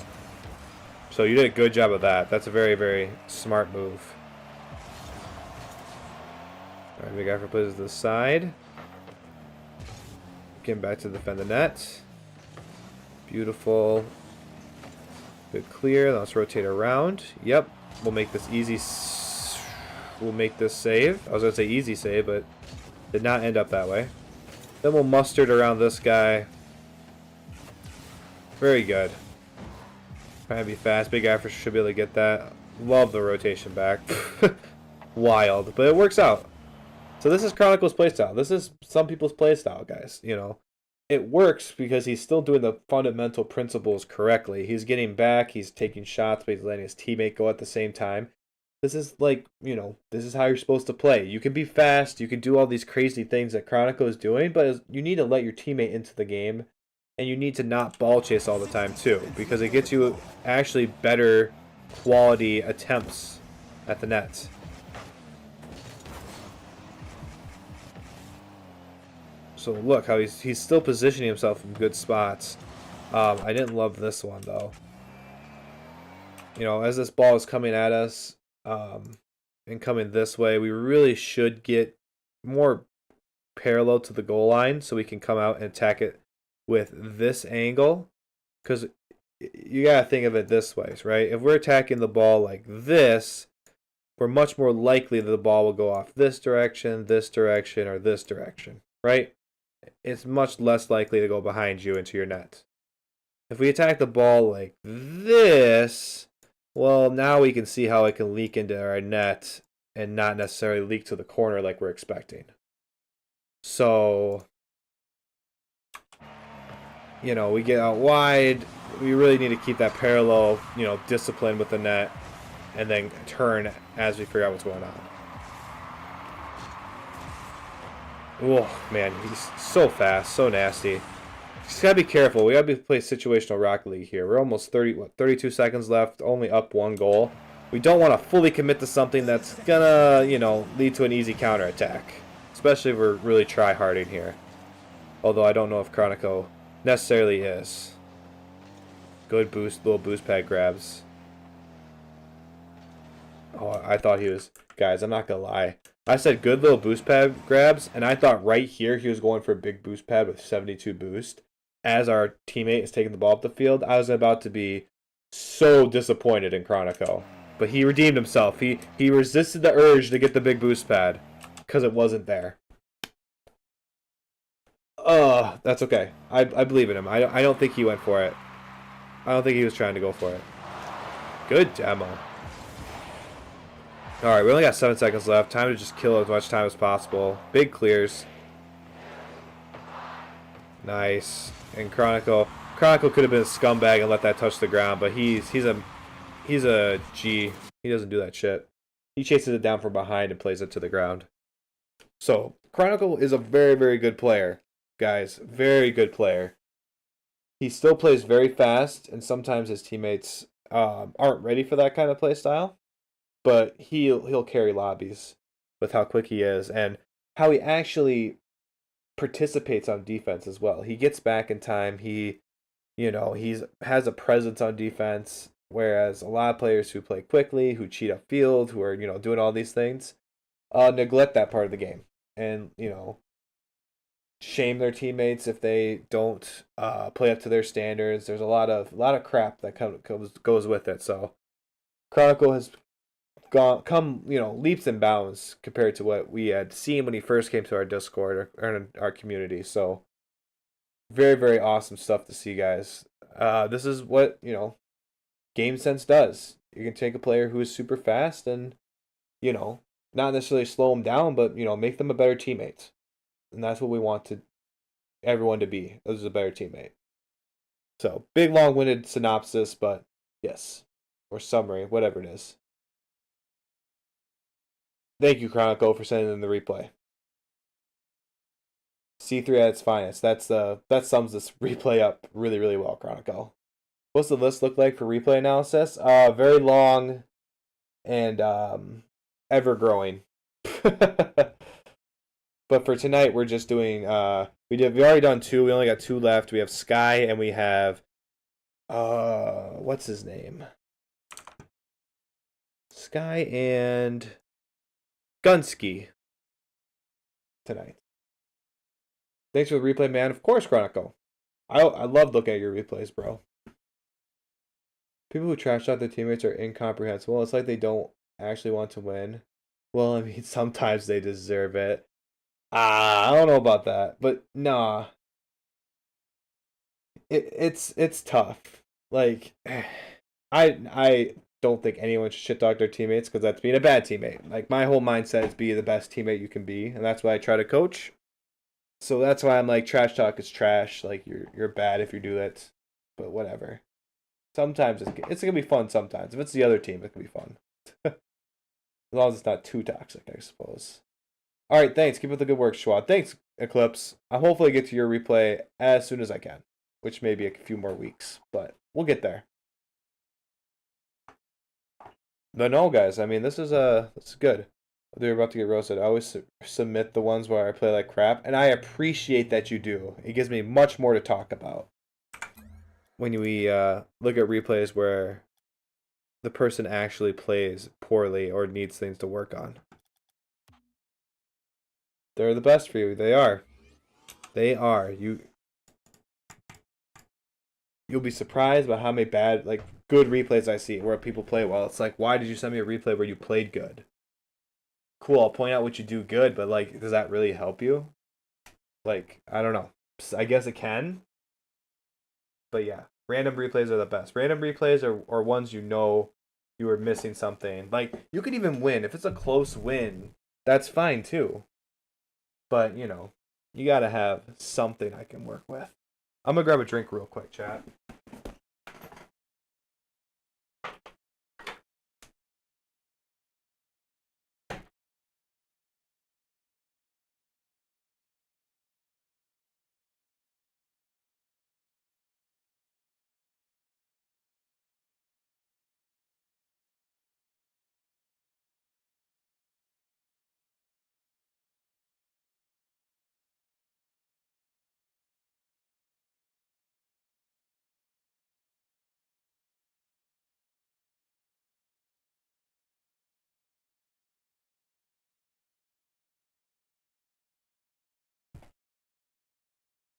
So you did a good job of that. That's a very, very smart move. All right, Big Africa plays to the side. Getting back to defend the net. Beautiful. Good clear. Let's rotate around. Yep. We'll make this easy. We'll make this save. I was going to say easy save, but did not end up that way. Then we'll mustard around this guy. Very good. Trying to be fast. Big Africa should be able to get that. Love the rotation back. Wild. But it works out. So this is Chronicle's playstyle. This is some people's playstyle, guys. You know, it works because he's still doing the fundamental principles correctly. He's getting back. He's taking shots, but he's letting his teammate go at the same time. This is like, you know, this is how you're supposed to play. You can be fast. You can do all these crazy things that Chronicle is doing, but you need to let your teammate into the game, and you need to not ball chase all the time too, because it gets you actually better quality attempts at the net. So look how he's still positioning himself in good spots. I didn't love this one though. You know, as this ball is coming at us and coming this way, we really should get more parallel to the goal line so we can come out and attack it with this angle. Because you gotta think of it this way, right? If we're attacking the ball like this, we're much more likely that the ball will go off this direction, or this direction, right? it's much less likely to go behind you into your net. If we attack the ball like this, well, now we can see how it can leak into our net and not necessarily leak to the corner like we're expecting. So, you know, we get out wide. We really need to keep that parallel, you know, discipline with the net and then turn as we figure out what's going on. Oh, man, he's so fast, so nasty. Just gotta be careful. We gotta play situational Rocket League here. We're almost 32 seconds left, only up 1 goal. We don't want to fully commit to something that's gonna, you know, lead to an easy counterattack. Especially if we're really try-harding here. Although I don't know if Chronico necessarily is. Good boost, little boost pad grabs. Oh, I thought he was... Guys, I'm not gonna lie. I said good little boost pad grabs, and I thought right here he was going for a big boost pad with 72 boost. As our teammate is taking the ball up the field, I was about to be so disappointed in Chronico. But he redeemed himself. He resisted the urge to get the big boost pad because it wasn't there. That's okay. I believe in him. I don't think he went for it. I don't think he was trying to go for it. Good demo. Alright, we only got 7 seconds left. Time to just kill as much time as possible. Big clears. Nice. And Chronicle could have been a scumbag and let that touch the ground, but he's a G. He doesn't do that shit. He chases it down from behind and plays it to the ground. So, Chronicle is a very, very good player, guys. Very good player. He still plays very fast, and sometimes his teammates aren't ready for that kind of play style. But he'll carry lobbies with how quick he is and how he actually participates on defense as well. He gets back in time. He has a presence on defense, whereas a lot of players who play quickly, who cheat up field, who are, you know, doing all these things, neglect that part of the game and, you know, shame their teammates if they don't play up to their standards. There's a lot of crap that goes with it. So Chronicle has come you know, leaps and bounds compared to what we had seen when he first came to our Discord or our community. So very, very awesome stuff to see, guys. This is what, you know, Game Sense does. You can take a player who is super fast and, you know, not necessarily slow them down, but, you know, make them a better teammate. And that's what we want everyone to be. This is a better teammate. So, big long-winded synopsis, but yes. Or summary, whatever it is. Thank you, Chronicle, for sending in the replay. C3 at its finest. That sums this replay up really, really well, Chronicle. What's the list look like for replay analysis? Very long and ever growing. But for tonight, we're just doing we've already done 2. We only got 2 left. We have Sky and we have what's his name? Sky and Gunsky tonight. Thanks for the replay, man. Of course, Chronicle. I love looking at your replays, bro. People who trash out their teammates are incomprehensible. It's like they don't actually want to win. Well, I mean, sometimes they deserve it. I don't know about that, but nah. It's tough. Like, I don't think anyone should shit talk their teammates because that's being a bad teammate. Like, my whole mindset is be the best teammate you can be, and that's why I try to coach. So that's why I'm like, trash talk is trash. Like, you're bad if you do that, but whatever. Sometimes it's gonna be fun. Sometimes if it's the other team, it can be fun. As long as it's not too toxic, I suppose. All right, thanks. Keep up the good work, Schwab. Thanks, Eclipse. I'll hopefully get to your replay as soon as I can, which may be a few more weeks, but we'll get there. But no, guys, I mean, this is good. They're about to get roasted. I always submit the ones where I play like crap, and I appreciate that you do. It gives me much more to talk about when we look at replays where the person actually plays poorly or needs things to work on. They're the best for you. They are. They are. You'll be surprised by how many bad, like, good replays I see where people play well. It's like, why did you send me a replay where you played good? Cool, I'll point out what you do good, but, like, does that really help you? Like, I don't know. I guess it can. But yeah, random replays are the best. Random replays are ones you know you were missing something. Like, you could even win. If it's a close win, that's fine too. But, you know, you gotta have something I can work with. I'm gonna grab a drink real quick, chat.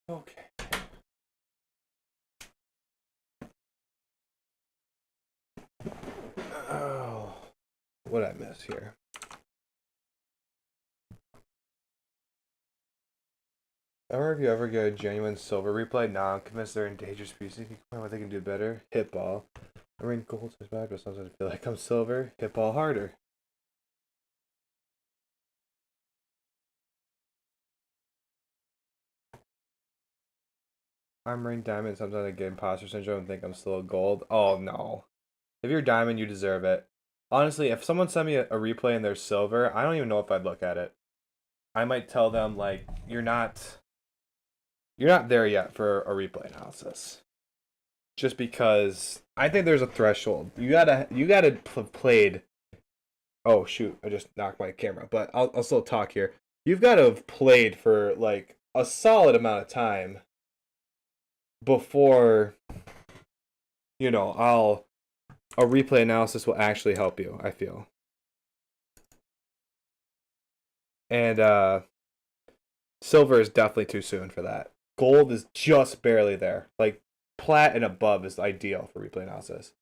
Okay. Oh, what did I miss here? I wonder if you ever get a genuine silver replay. Nah, I'm convinced they're in dangerous species. What they can do better. Hit ball. I mean, gold is bad, but sometimes I feel like I'm silver. Hit ball harder. I'm ranked diamond. Sometimes I get imposter syndrome and think I'm still a gold. Oh no. If you're diamond, you deserve it. Honestly, if someone sent me a replay and they're silver, I don't even know if I'd look at it. I might tell them like, you're not there yet for a replay analysis. Just because I think there's a threshold. You gotta have played. Oh shoot! I just knocked my camera, but I'll still talk here. You've got to have played for like a solid amount of time before, you know, a replay analysis will actually help you, I feel. And silver is definitely too soon for that. Gold is just barely there. Like plat and above is ideal for replay analysis.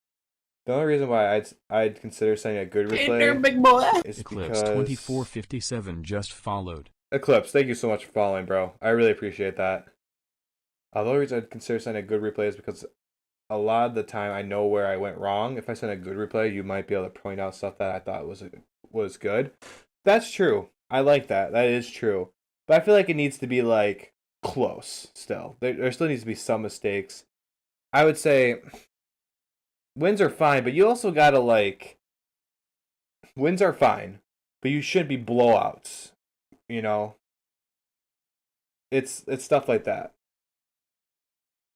The only reason why I'd consider saying a good replay big boy. is Eclipse because 2457 just followed. Eclipse, thank you so much for following, bro. I really appreciate that. The only reason I'd consider sending a good replay is because a lot of the time I know where I went wrong. If I send a good replay, you might be able to point out stuff that I thought was good. That's true. I like that. That is true. But I feel like it needs to be like close still. There still needs to be some mistakes. I would say wins are fine, but you also gotta like wins are fine, but you shouldn't be blowouts. You know? It's stuff like that.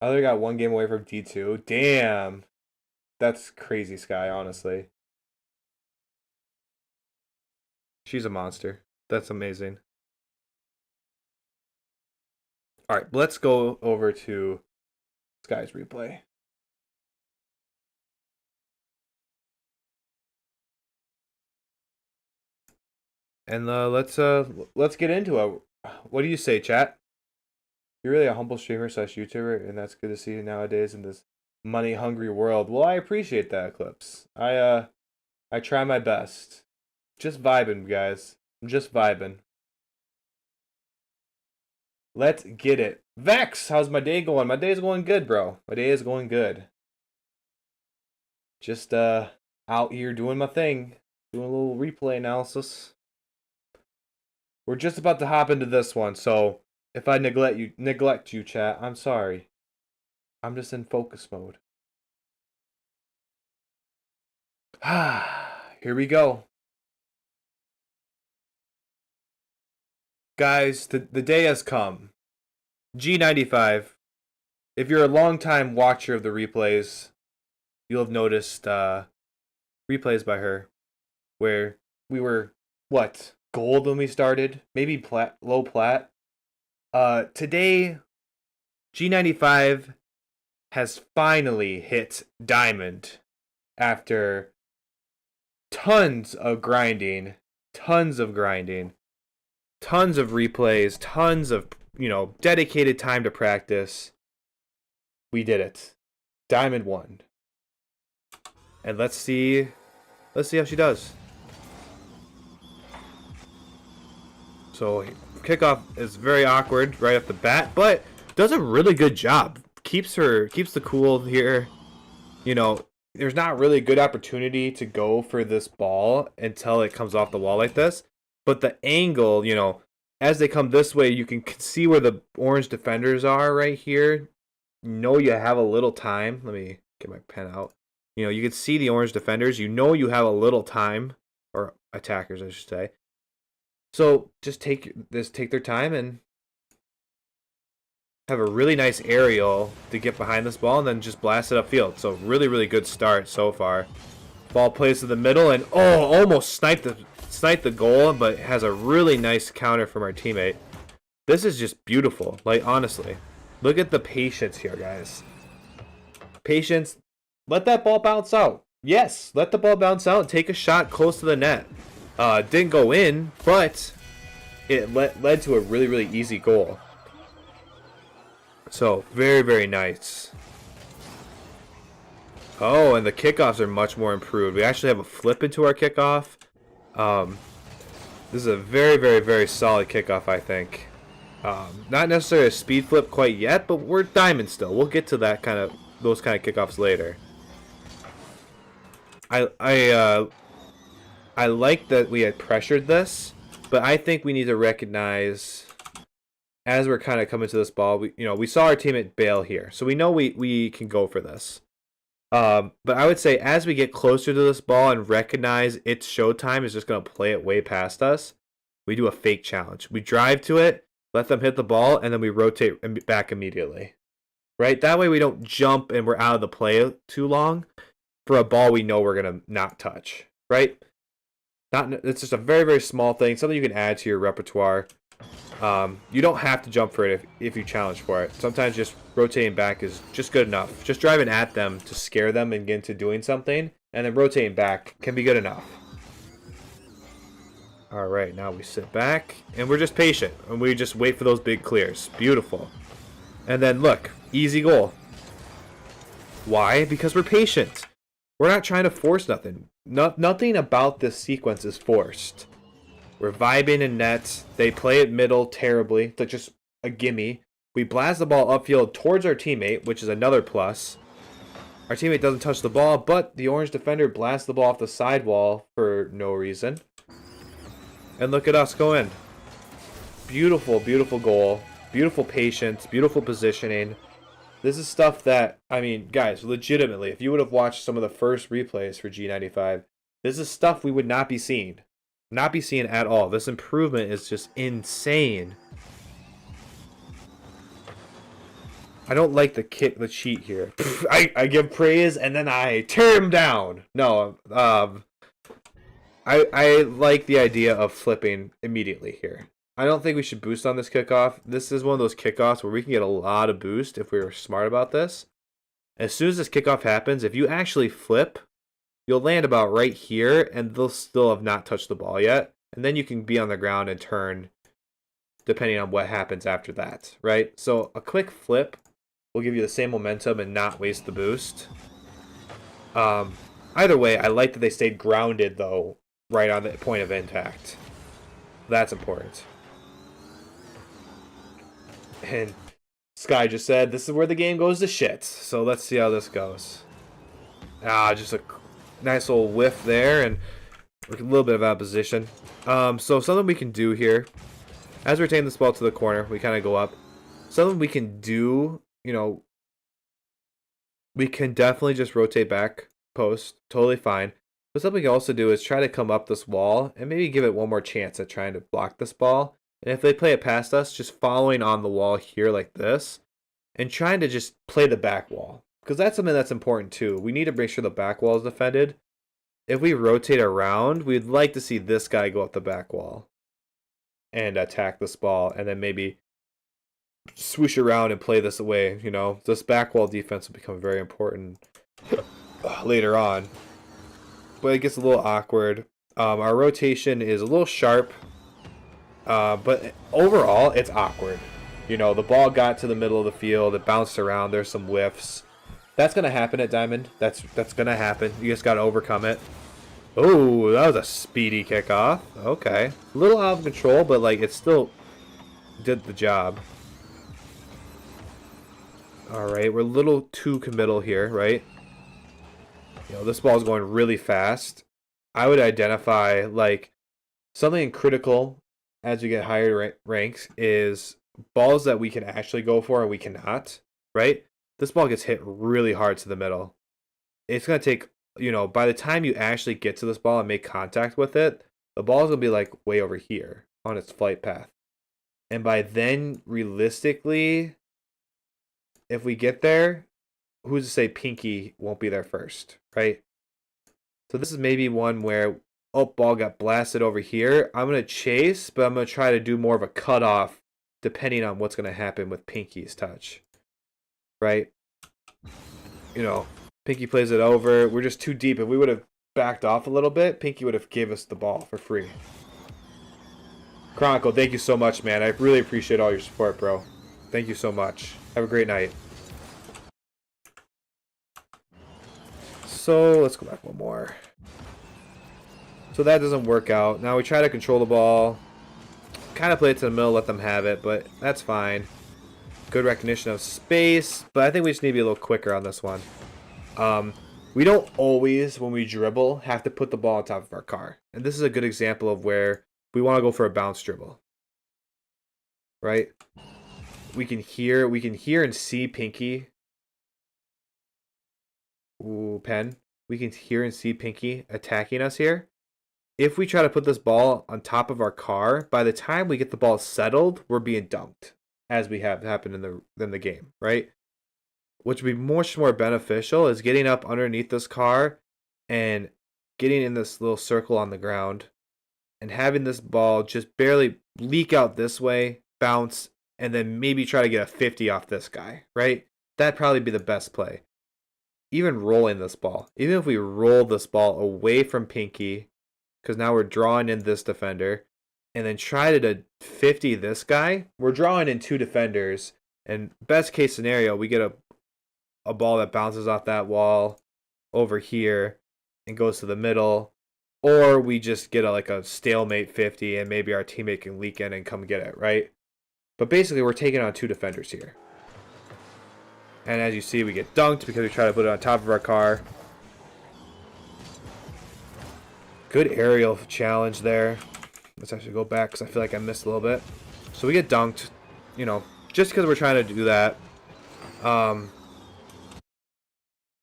Other got one game away from D2. Damn. That's crazy, Sky, honestly. She's a monster. That's amazing. All right, let's go over to Sky's replay. And let's get into it. What do you say, chat? You're really a humble streamer / YouTuber, and that's good to see nowadays in this money hungry world. Well, I appreciate that, Eclipse. I try my best. Just vibing, guys. I'm just vibing. Let's get it. Vex, how's my day going? My day's going good, bro. My day is going good. Just out here doing my thing. Doing a little replay analysis. We're just about to hop into this one, so if I neglect you, chat, I'm sorry. I'm just in focus mode. Here we go. Guys, the day has come. G95. If you're a long-time watcher of the replays, you'll have noticed replays by her where we were, what, gold when we started? Maybe low plat. Today, G95 has finally hit diamond after tons of grinding, tons of replays, tons of, you know, dedicated time to practice. We did it. Diamond 1. And let's see how she does. So kickoff is very awkward right off the bat, but does a really good job. Keeps the cool here. You know, there's not really a good opportunity to go for this ball until it comes off the wall like this. But the angle, you know, as they come this way, you can see where the orange defenders are right here. You know you have a little time. Let me get my pen out. You know, you can see the orange defenders. You know you have a little time, or attackers, I should say. So just take their time and have a really nice aerial to get behind this ball and then just blast it upfield. So really, really good start so far. Ball plays to the middle and almost sniped the goal, but has a really nice counter from our teammate. This is just beautiful. Like, honestly, look at the patience here, guys. Patience. Let that ball bounce out. Yes, let the ball bounce out and take a shot close to the net. Didn't go in, but it led to a really, really easy goal. So, very, very nice. Oh, and the kickoffs are much more improved. We actually have a flip into our kickoff. This is a very, very, very solid kickoff, I think. Not necessarily a speed flip quite yet, but we're diamond still. We'll get to those kind of kickoffs later. I like that we had pressured this, but I think we need to recognize as we're kind of coming to this ball, we saw our teammate bail here, so we know we can go for this. But I would say as we get closer to this ball and recognize its showtime is just going to play it way past us, we do a fake challenge. We drive to it, let them hit the ball, and then we rotate back immediately. Right? That way we don't jump and we're out of the play too long for a ball we know we're going to not touch. Right? It's just a very, very small thing, something you can add to your repertoire. You don't have to jump for it if you challenge for it. Sometimes just rotating back is just good enough. Just driving at them to scare them and get into doing something, and then rotating back can be good enough. Alright, now we sit back, and we're just patient, and we just wait for those big clears. Beautiful. And then look, easy goal. Why? Because we're patient. We're not trying to force nothing. Nothing about this sequence is forced. We're vibing in net. They play it middle terribly. It's just a gimme. We blast the ball upfield towards our teammate, which is another plus. Our teammate doesn't touch the ball, but the orange defender blasts the ball off the sidewall for no reason. And look at us go in. Beautiful, beautiful goal. Beautiful patience. Beautiful positioning. This is stuff that, I mean, guys, legitimately, if you would have watched some of the first replays for G95, this is stuff we would not be seeing. Not be seeing at all. This improvement is just insane. I don't like the cheat here. I give praise and then I tear him down. No, I like the idea of flipping immediately here. I don't think we should boost on this kickoff. This is one of those kickoffs where we can get a lot of boost if we were smart about this. As soon as this kickoff happens, if you actually flip, you'll land about right here, and they'll still have not touched the ball yet. And then you can be on the ground and turn, depending on what happens after that, right? So a quick flip will give you the same momentum and not waste the boost. Either way, I like that they stayed grounded, though, right on the point of impact. That's important. And Sky just said, this is where the game goes to shit. So let's see how this goes. Just a nice little whiff there, and a little bit of opposition. So something we can do here, as we're taking this ball to the corner, we kind of go up. Something we can do, we can definitely just rotate back post, totally fine. But something we can also do is try to come up this wall and maybe give it one more chance at trying to block this ball. And if they play it past us, just following on the wall here like this, and trying to just play the back wall. Because that's something that's important too. We need to make sure the back wall is defended. If we rotate around, we'd like to see this guy go up the back wall and attack this ball, and then maybe swoosh around and play this away. This back wall defense will become very important later on. But it gets a little awkward. Our rotation is a little sharp, but overall it's awkward. The ball got to the middle of the field, it bounced around, there's some whiffs. That's going to happen at Diamond. That's going to happen. You just got to overcome it. Oh, that was a speedy kickoff. Okay. A little out of control, but like it still did the job. Alright, we're a little too committal here, right? You know, this ball's going really fast. I would identify like something critical as we get higher ranks is balls that we can actually go for and we cannot, right? This ball gets hit really hard to the middle. It's going to take, you know, by the time you actually get to this ball and make contact with it, the ball's going to be like way over here on its flight path. And by then, realistically, if we get there, who's to say Pinky won't be there first, right? So this is maybe one where, oh, ball got blasted over here. I'm going to chase, but I'm going to try to do more of a cutoff depending on what's going to happen with Pinky's touch, right? You know, Pinky plays it over. We're just too deep. If we would have backed off a little bit, Pinky would have gave us the ball for free. Chronicle, thank you so much, man. I really appreciate all your support, bro. Thank you so much. Have a great night. So let's go back one more. So that doesn't work out. Now we try to control the ball. Kind of play it to the middle, let them have it, but that's fine. Good recognition of space, but I think we just need to be a little quicker on this one. We don't always, when we dribble, have to put the ball on top of our car. And this is a good example of where we want to go for a bounce dribble. Right? We can hear and see Pinky. Ooh, pen. We can hear and see Pinky attacking us here. If we try to put this ball on top of our car, by the time we get the ball settled, we're being dunked, as we have happened in the game, right? Which would be much more beneficial is getting up underneath this car and getting in this little circle on the ground and having this ball just barely leak out this way, bounce, and then maybe try to get a 50 off this guy, right? That'd probably be the best play. Even rolling this ball. Even if we roll this ball away from Pinky, because now we're drawing in this defender, and then try to 50 this guy, we're drawing in two defenders, and best case scenario, we get a ball that bounces off that wall over here and goes to the middle, or we just get like a stalemate 50 and maybe our teammate can leak in and come get it, right? But basically we're taking on two defenders here. And as you see, we get dunked because we try to put it on top of our car. Good aerial challenge there. Let's actually go back because I feel like I missed a little bit. So we get dunked, you know, just because we're trying to do that. Our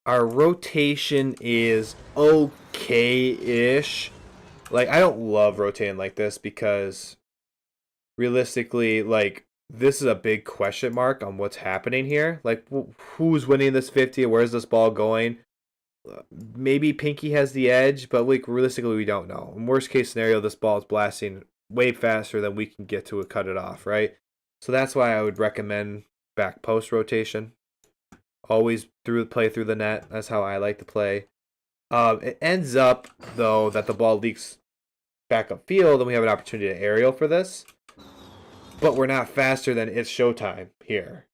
rotation is okay-ish. Like, I don't love rotating like this because realistically, like, this is a big question mark on what's happening here. Like, who's winning this 50? Where's this ball going? Maybe Pinky has the edge, but like realistically, we don't know. In worst case scenario, this ball is blasting way faster than we can get to cut it off, right? So that's why I would recommend back post rotation. Always play through the net. That's how I like to play. It ends up, though, that the ball leaks back upfield, and we have an opportunity to aerial for this. But we're not faster than It's Showtime here,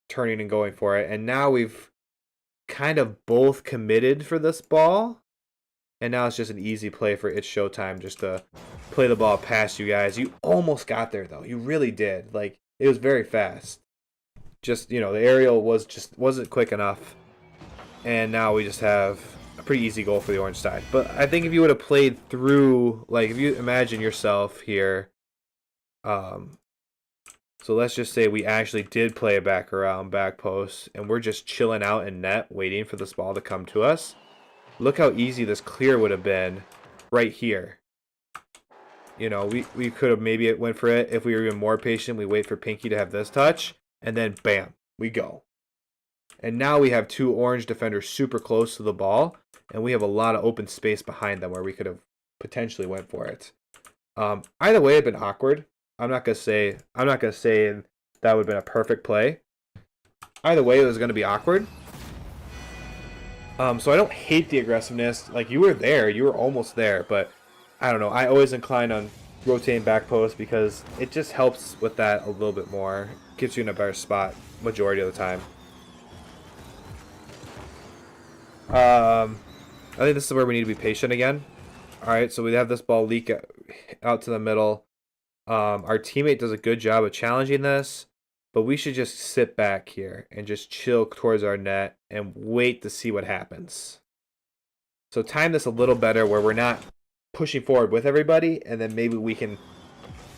turning and going for it. And now we've kind of both committed for this ball. And now it's just an easy play for It's Showtime just to play the ball past you guys. You almost got there, though. You really did. Like, it was very fast. Just, you know, the aerial wasn't quick enough. And now we just have a pretty easy goal for the orange side. But I think if you would have played through, like, if you imagine yourself here, so let's just say we actually did play a back around back post, and we're just chilling out in net waiting for this ball to come to us. Look how easy this clear would have been right here. You know, we could have maybe went for it if we were even more patient. We wait for Pinky to have this touch. And then, bam, we go. And now we have two orange defenders super close to the ball. And we have a lot of open space behind them where we could have potentially went for it. Either way, it'd been awkward. I'm not gonna say that would have been a perfect play. Either way, it was gonna be awkward. So I don't hate the aggressiveness. Like, you were there, you were almost there, but I don't know. I always incline on rotating back post because it just helps with that a little bit more. Gets you in a better spot majority of the time. I think this is where we need to be patient again. All right, so we have this ball leak out to the middle. Our teammate does a good job of challenging this, but we should just sit back here and just chill towards our net and wait to see what happens. So time this a little better where we're not pushing forward with everybody, and then maybe we can,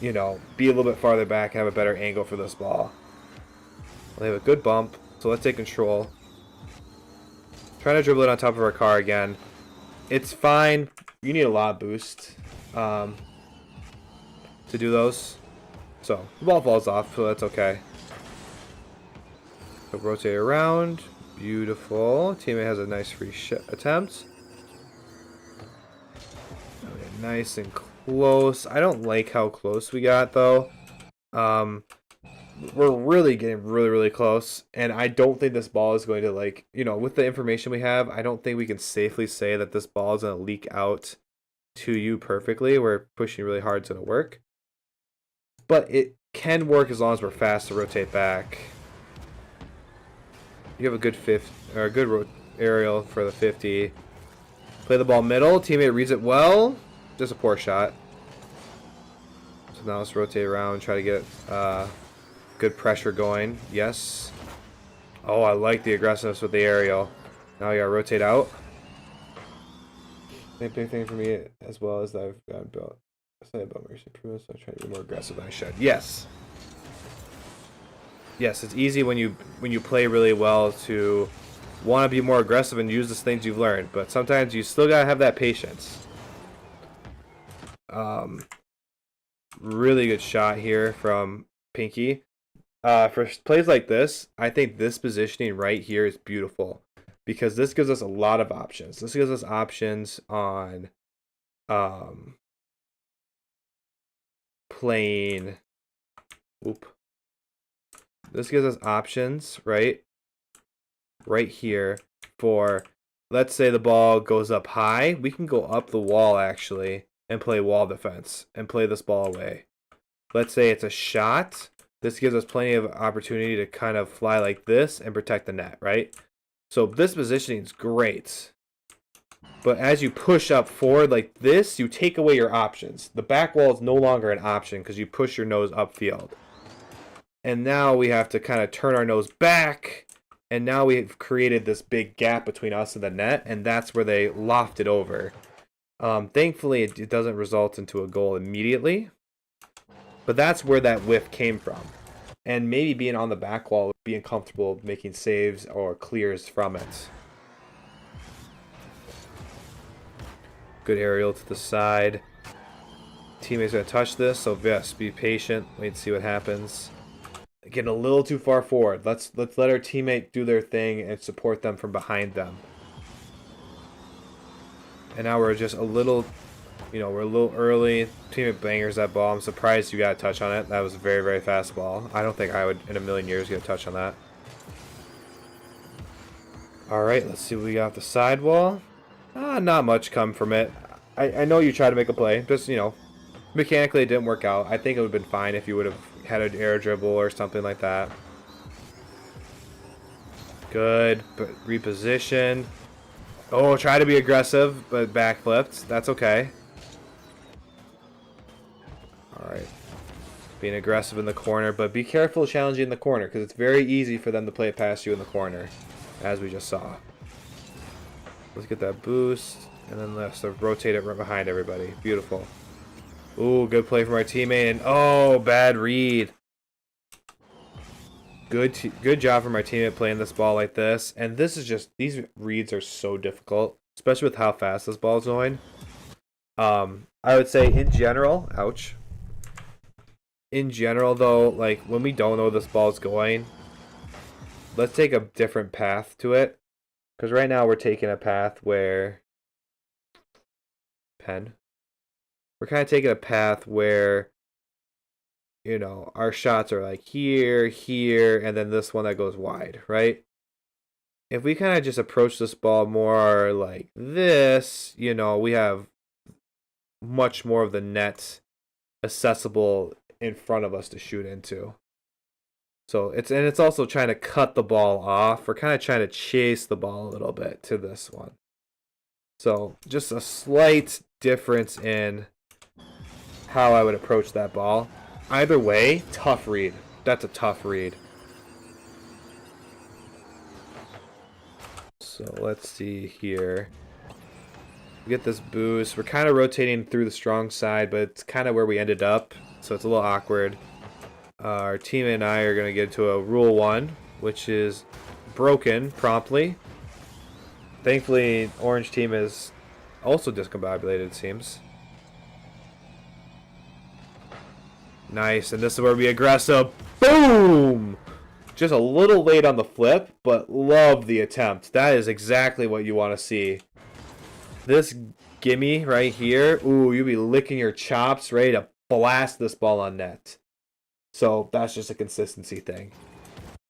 you know, be a little bit farther back, have a better angle for this ball. They have a good bump, so let's take control. Trying to dribble it on top of our car again. It's fine. You need a lot of boost to do those. So the ball falls off, so that's okay. So rotate around. Beautiful. Teammate has a nice free attempt. Okay, nice and close. I don't like how close we got though. We're really getting really close, and I don't think this ball is going to, like, you know, with the information we have, I don't think we can safely say that this ball is going to leak out to you perfectly. We're pushing really hard, it's going to work. But it can work as long as we're fast to rotate back. You have a good aerial for the 50. Play the ball middle. Teammate reads it well. Just a poor shot. So now let's rotate around and try to get good pressure going. Yes. Oh, I like the aggressiveness with the aerial. Now you gotta rotate out. Big thing for me as well is that I've gotten built. Slightly about my improvements, so I'm trying to be more aggressive than I should. Yes. Yes, it's easy when you play really well to want to be more aggressive and use the things you've learned, but sometimes you still gotta have that patience. Really good shot here from Pinky. For plays like this, I think this positioning right here is beautiful because this gives us a lot of options. This gives us options on playing. This gives us options right here for, let's say the ball goes up high. We can go up the wall actually and play wall defense and play this ball away. Let's say it's a shot. This gives us plenty of opportunity to kind of fly like this and protect the net, right? So this positioning is great. But as you push up forward like this, you take away your options. The back wall is no longer an option because you push your nose upfield. And now we have to kind of turn our nose back. And now we've created this big gap between us and the net. And that's where they loft it over. Thankfully, it doesn't result into a goal immediately. But that's where that whiff came from. And maybe being on the back wall, being comfortable making saves or clears from it. Good aerial to the side. Teammates going to touch this, so yes, be patient. Wait and see what happens. Getting a little too far forward. Let's let our teammate do their thing and support them from behind them. And now we're just a little... You know, we're a little early. Teammate bangers that ball. I'm surprised you got a touch on it. That was a very fast ball. I don't think I would in a million years get a touch on that. Alright, let's see what we got off the sidewall. Not much come from it. I know you tried to make a play. Just, you know, mechanically it didn't work out. I think it would have been fine if you would have had an air dribble or something like that. Good. But reposition. Oh, try to be aggressive, but backflipped. That's okay. Alright. Being aggressive in the corner, but be careful challenging in the corner because it's very easy for them to play it past you in the corner, as we just saw. Let's get that boost, and then let's rotate it right behind everybody. Beautiful. Ooh, good play from our teammate, and oh, bad read. Good job from our teammate playing this ball like this, and this is just, these reads are so difficult, especially with how fast this ball is going. I would say in general, ouch. In general, though, like, when we don't know this ball is going, let's take a different path to it. Because right now we're taking a path where... We're kind of taking a path where, you know, our shots are like here, here, and then this one that goes wide, right? If we kind of just approach this ball more like this, you know, we have much more of the net accessible in front of us to shoot into. So it's also trying to cut the ball off. We're kind of trying to chase the ball a little bit to this one. So just a slight difference in how I would approach that ball. Either way, tough read. That's a tough read. So let's see here. We get this boost. We're kind of rotating through the strong side, but it's kind of where we ended up, so it's a little awkward. Our teammate and I are going to get to a Rule 1, which is broken promptly. Thankfully, Orange team is also discombobulated, it seems. Nice, and this is where we aggressive. Boom! Just a little late on the flip, but love the attempt. That is exactly what you want to see. This gimme right here, ooh, you'll be licking your chops, ready to blast this ball on net. So that's just a consistency thing.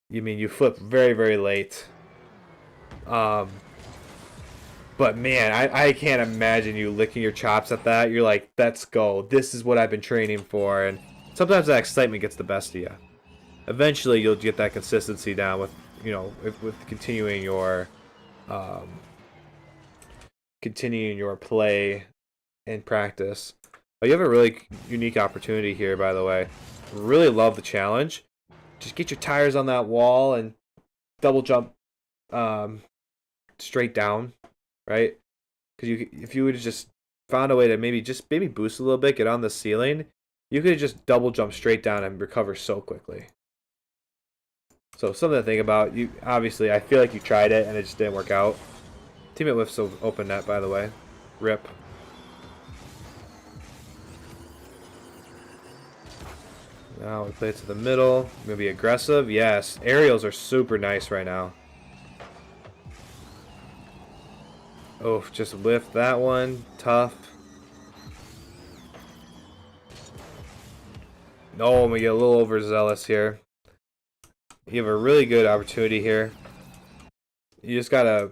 You mean you flip very, very late. But man, I can't imagine you licking your chops at that. You're like, let's go. This is what I've been training for. And sometimes that excitement gets the best of you. Eventually, you'll get that consistency down with, you know, with continuing your play and practice. Oh, you have a really unique opportunity here, by the way. Really love the challenge. Just get your tires on that wall and double jump straight down, right? Because if you would have just found a way to maybe boost a little bit, get on the ceiling, you could just double jump straight down and recover so quickly. So something to think about. You obviously, I feel like you tried it and it just didn't work out. Teammate whiffs open net, by the way. Rip. Now we play it to the middle. Gonna be aggressive. Yes, aerials are super nice right now. Oh, just whiffed that one. Tough. No, I'm gonna get a little overzealous here. You have a really good opportunity here. You just gotta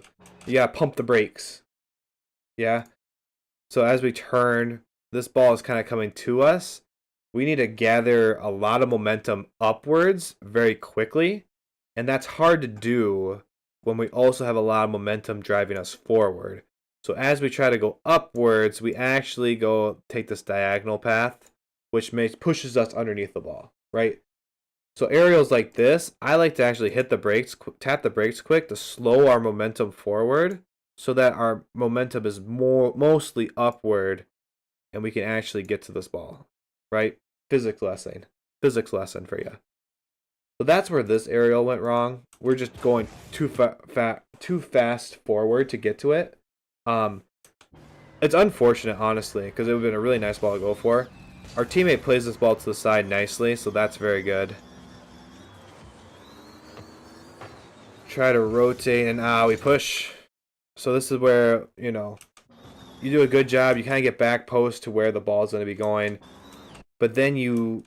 pump the brakes. Yeah. So as we turn, this ball is kind of coming to us. We need to gather a lot of momentum upwards very quickly, and that's hard to do when we also have a lot of momentum driving us forward. So as we try to go upwards, we actually go take this diagonal path, which pushes us underneath the ball, right? So aerials like this, I like to actually hit the brakes, tap the brakes quick to slow our momentum forward so that our momentum is mostly upward and we can actually get to this ball, right? Physics lesson for you. So that's where this aerial went wrong. We're just going too fast forward to get to it. It's unfortunate, honestly, because it would have been a really nice ball to go for. Our teammate plays this ball to the side nicely, so that's very good. Try to rotate, and we push. So this is where, you know, you do a good job. You kind of get back post to where the ball is going to be going. But then you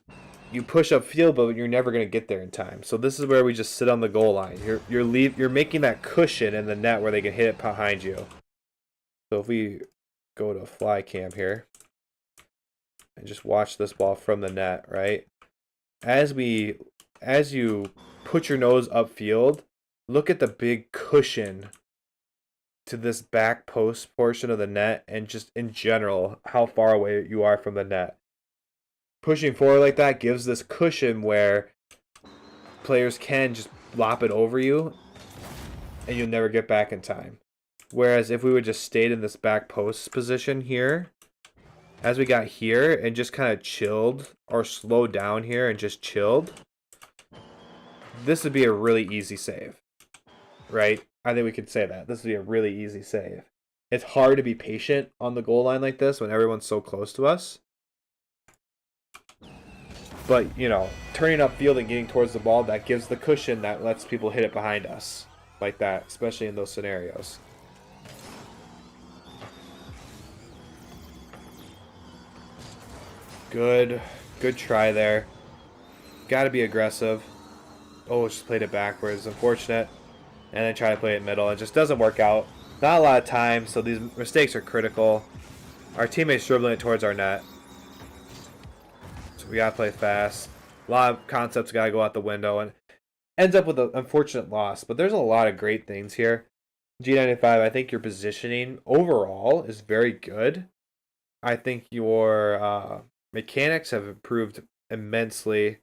push up field, but you're never going to get there in time. So this is where we just sit on the goal line. You're making that cushion in the net where they can hit it behind you. So if we go to fly cam here and just watch this ball from the net, right? As you put your nose upfield, look at the big cushion to this back post portion of the net, and just in general how far away you are from the net. Pushing forward like that gives this cushion where players can just lop it over you and you'll never get back in time. Whereas if we would just stayed in this back post position here, as we got here and just kind of chilled or slowed down here and just chilled, this would be a really easy save, right? I think we could say that. This would be a really easy save. It's hard to be patient on the goal line like this when everyone's so close to us. But, you know, turning upfield and getting towards the ball, that gives the cushion that lets people hit it behind us like that, especially in those scenarios. Good try there. Got to be aggressive. Oh, just played it backwards. Unfortunate. And then try to play it middle. It just doesn't work out. Not a lot of time, so these mistakes are critical. Our teammate's dribbling it towards our net. So we got to play fast. A lot of concepts got to go out the window. And ends up with an unfortunate loss. But there's a lot of great things here. G95, I think your positioning overall is very good. I think your mechanics have improved immensely.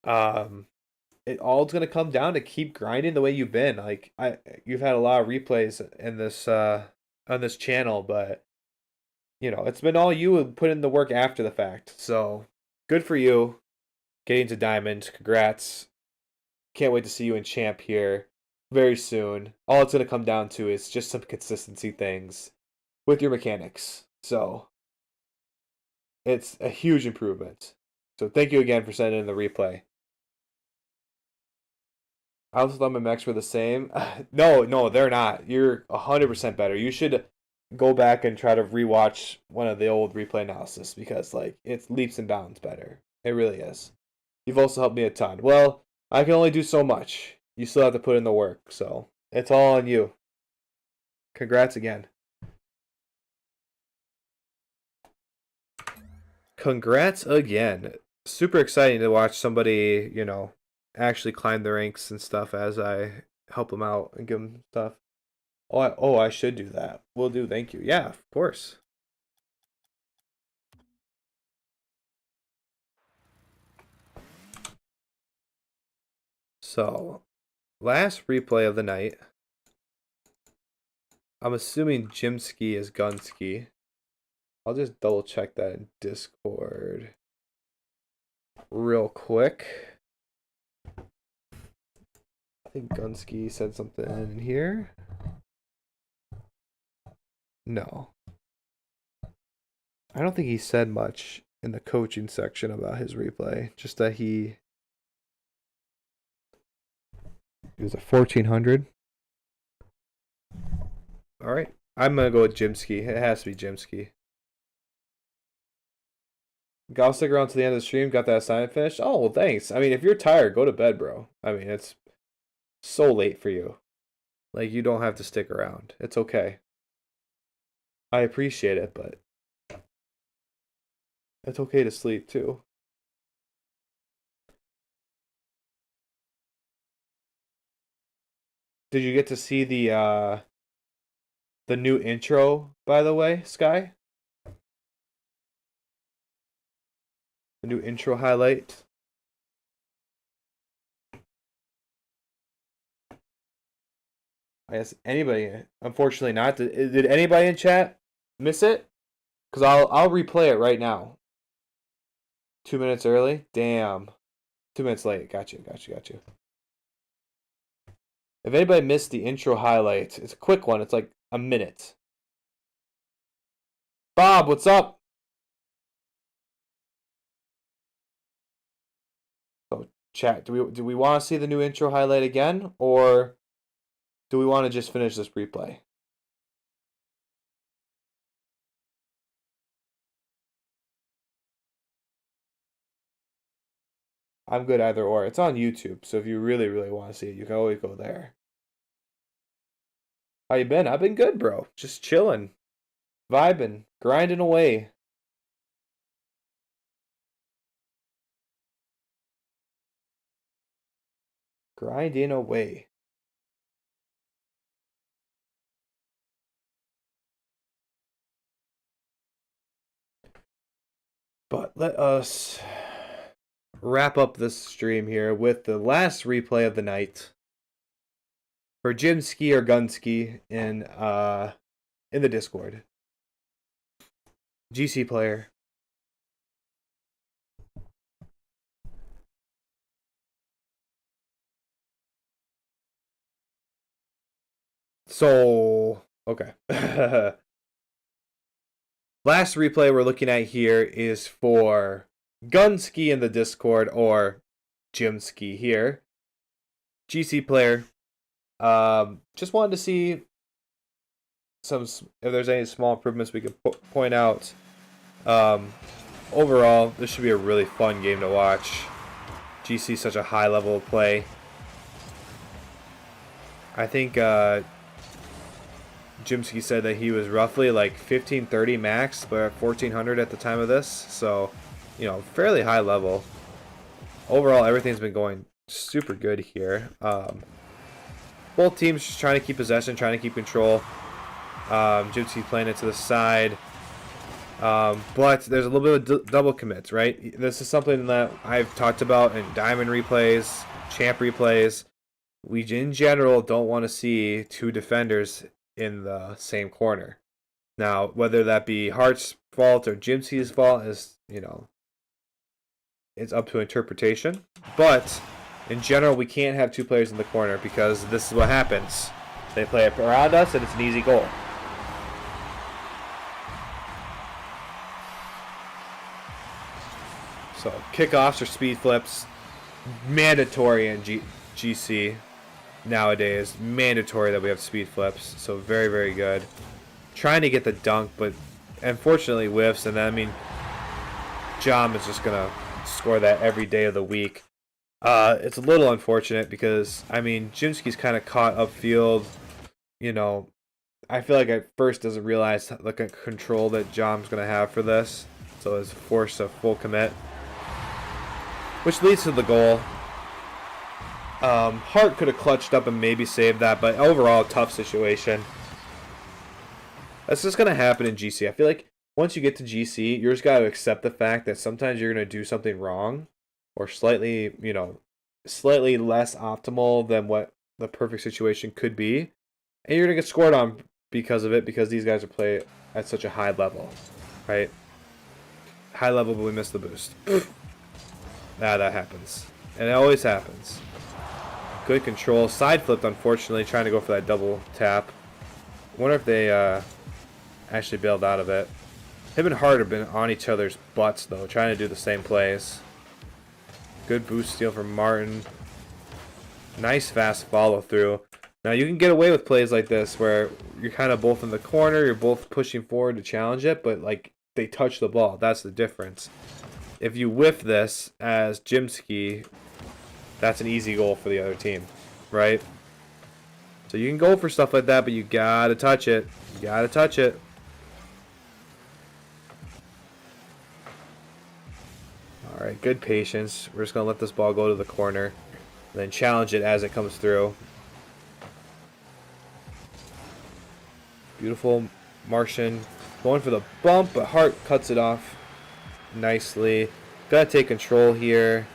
It all's gonna come down to keep grinding the way you've been. Like you've had a lot of replays in this on this channel, but you know it's been all you who put in the work after the fact. So good for you, getting to diamond. Congrats! Can't wait to see you in champ here very soon. All it's gonna come down to is just some consistency things with your mechanics. So it's a huge improvement. So thank you again for sending in the replay. I also thought my mechs were the same. No, they're not. You're 100% better. You should go back and try to rewatch one of the old replay analysis because like it's leaps and bounds better. It really is. You've also helped me a ton. Well, I can only do so much. You still have to put in the work, so it's all on you. Congrats again. Congrats again. Super exciting to watch somebody, you know, actually climb the ranks and stuff as I help them out and give them stuff. I should do that. Will do. Thank you. Yeah, of course. So, last replay of the night. I'm assuming Jimski is Gunski. I'll just double check that in Discord real quick. I think Gunski said something in here. No. I don't think he said much in the coaching section about his replay. Just that he was a 1400. All right. I'm going to go with Jimski. It has to be Jimski. I'll stick around to the end of the stream. Got that assignment finished? Oh, well, thanks. I mean, if you're tired, go to bed, bro. I mean, it's so late for you. Like, you don't have to stick around. It's okay. I appreciate it, but it's okay to sleep, too. Did you get to see the new intro, by the way, Sky? The new intro highlight. I guess anybody, unfortunately not. Did anybody in chat miss it? Because I'll replay it right now. 2 minutes early? Damn. 2 minutes late. Got you. If anybody missed the intro highlight, it's a quick one. It's like a minute. Bob, what's up? So chat, do we want to see the new intro highlight again, or do we want to just finish this replay? I'm good either or. It's on YouTube, so if you really, really want to see it, you can always go there. How you been? I've been good, bro. Just chilling, vibing, grinding away. Grinding away. But let us wrap up this stream here with the last replay of the night for Jimski or Gunski in the Discord. GC player. So, okay. Last replay we're looking at here is for Gunski in the Discord, or Jimski here. GC player. Just wanted to see if there's any small improvements we could point out. Overall, this should be a really fun game to watch. GC is such a high level of play. I think Jimski said that he was roughly like 1530 max, but 1400 at the time of this. So, you know, fairly high level. Overall, everything's been going super good here. Both teams just trying to keep possession, trying to keep control. Jimski playing it to the side. But there's a little bit of double commits, right? This is something that I've talked about in Diamond replays, Champ replays. We, in general, don't want to see two defenders in the same corner. Now, whether that be Hart's fault or Jimsky's fault is, it's up to interpretation. But in general, we can't have two players in the corner because this is what happens. They play it around us, and it's an easy goal. So kickoffs or speed flips, mandatory in GC nowadays. Mandatory that we have speed flips. So very, very good. Trying to get the dunk, but unfortunately whiffs. And then, I mean, Jom is just going to score that every day of the week. It's a little unfortunate because, I mean, Jimsky's kind of caught upfield. I feel like at first doesn't realize the control that Jom's going to have for this. So is forced a full commit, which leads to the goal. Hart could have clutched up and maybe saved that, but overall, tough situation. That's just going to happen in GC. I feel like once you get to GC, you're just got to accept the fact that sometimes you're going to do something wrong or slightly less optimal than what the perfect situation could be. And you're going to get scored on because of it, because these guys are playing at such a high level, right? High level, but we missed the boost. That happens. And it always happens. Good control. Side flipped, unfortunately, trying to go for that double tap. Wonder if they actually bailed out of it. Him and Hart have been on each other's butts, though, trying to do the same plays. Good boost steal from Martin. Nice fast follow through. Now, you can get away with plays like this where you're kind of both in the corner, you're both pushing forward to challenge it, but, like, they touch the ball. That's the difference. If you whiff this as Jimsky, that's an easy goal for the other team, right? So you can go for stuff like that, but you gotta touch it. You gotta touch it. All right, good patience. We're just gonna let this ball go to the corner, then challenge it as it comes through. Beautiful Martian going for the bump, but Hart cuts it off nicely. Gotta take control here.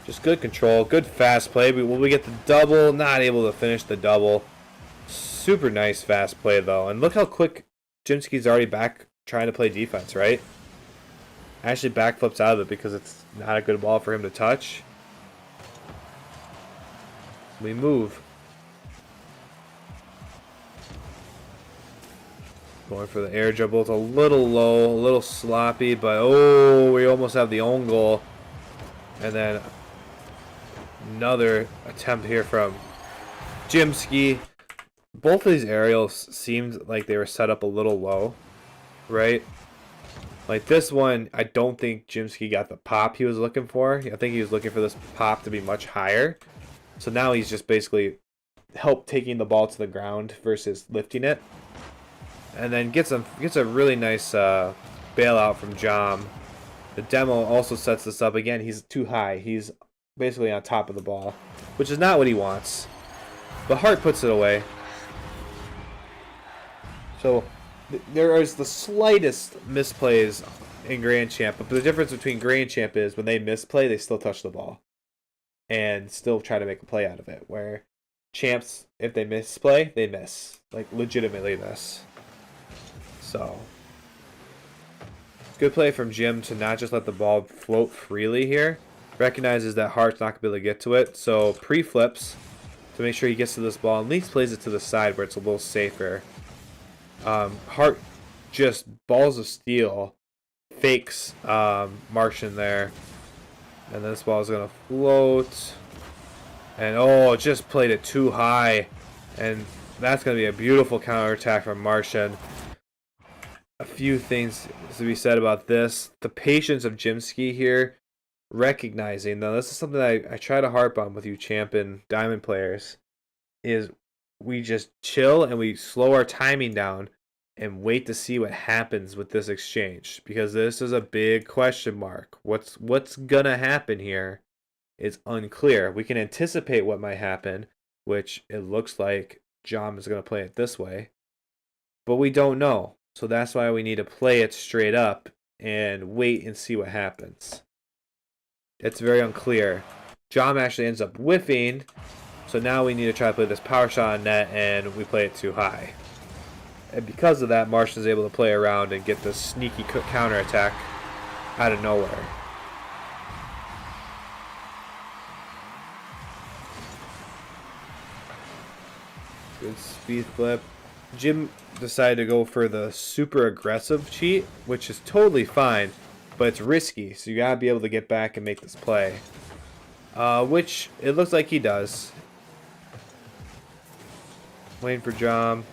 Just good control, good fast play. Will we get the double? Not able to finish the double. Super nice fast play though, and look how quick Jimsky's already back trying to play defense, right? Actually backflips out of it because it's not a good ball for him to touch. We move. Going for the air dribble. It's a little low, a little sloppy, but oh, we almost have the own goal. And then another attempt here from Jimsky. Both of these aerials seemed like they were set up a little low, right? Like this one, I don't think Jimsky got the pop he was looking for. I think he was looking for this pop to be much higher. So now he's just basically help taking the ball to the ground versus lifting it. And then gets a really nice bailout from Jom. The demo also sets this up. Again, he's too high. He's basically on top of the ball, which is not what he wants. But Hart puts it away. So there is the slightest misplays in Grand Champ, but the difference between Grand Champ is when they misplay, they still touch the ball and still try to make a play out of it. Where Champs, if they misplay, they miss. Like, legitimately miss. So, good play from Jim to not just let the ball float freely here. Recognizes that Hart's not going to be able to get to it. So, pre-flips to make sure he gets to this ball. And at least plays it to the side where it's a little safer. Hart just balls of steel. Fakes Martian there. And this ball is going to float. And oh, just played it too high. And that's going to be a beautiful counterattack from Martian. A few things to be said about this. The patience of Jimsky here. Recognizing, now this is something I try to harp on with you Champ and Diamond players, is we just chill and we slow our timing down and wait to see what happens with this exchange. Because this is a big question mark. What's gonna happen here is unclear. We can anticipate what might happen, which it looks like Jom is gonna play it this way. but we don't know. So that's why we need to play it straight up and wait and see what happens. It's very unclear. Jom actually ends up whiffing, so now we need to try to play this power shot on net, and we play it too high. And because of that, Martian is able to play around and get this sneaky counter attack out of nowhere. Good speed flip. Jim decided to go for the super aggressive cheat, which is totally fine, but it's risky, so you gotta be able to get back and make this play. Which it looks like he does. Waiting for Jom.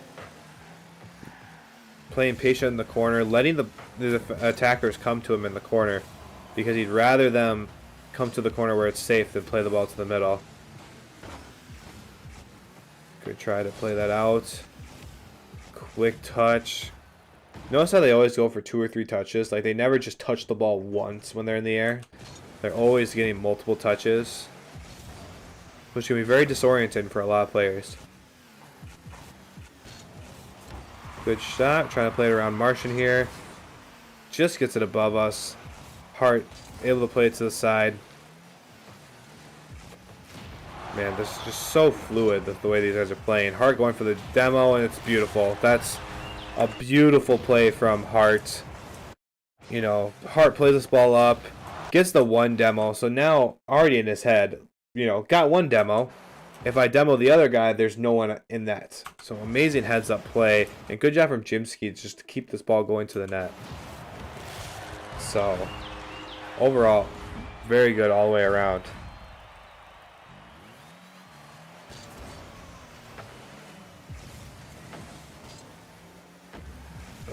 Playing patient in the corner, letting the attackers come to him in the corner, because he'd rather them come to the corner where it's safe than play the ball to the middle. Good try to play that out. Quick touch. Notice how they always go for 2 or 3 touches. Like, they never just touch the ball once when they're in the air. They're always getting multiple touches, which can be very disorienting for a lot of players. Good shot. Trying to play it around Martian here. Just gets it above us. Hart able to play it to the side. Man, this is just so fluid, the way these guys are playing. Hart going for the demo, and it's beautiful. That's a beautiful play from Hart. You know, Hart plays this ball up, gets the 1 demo. So now, already in his head, you know, got 1 demo. If I demo the other guy, there's no one in that. So amazing heads-up play, and good job from Jimsky just to keep this ball going to the net. So, overall, very good all the way around.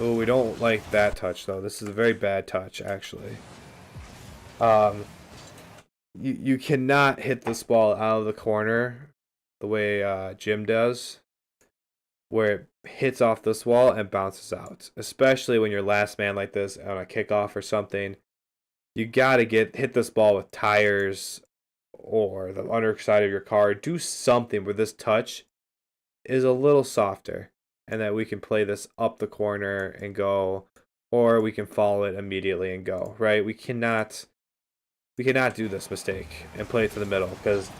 Oh, we don't like that touch, though. This is a very bad touch, actually. You cannot hit this ball out of the corner the way Jim does, where it hits off this wall and bounces out. Especially when you're last man like this on a kickoff or something. You gotta hit this ball with tires or the underside of your car. Do something where this touch is a little softer, and that we can play this up the corner and go, or we can follow it immediately and go, right? We cannot do this mistake and play it to the middle, because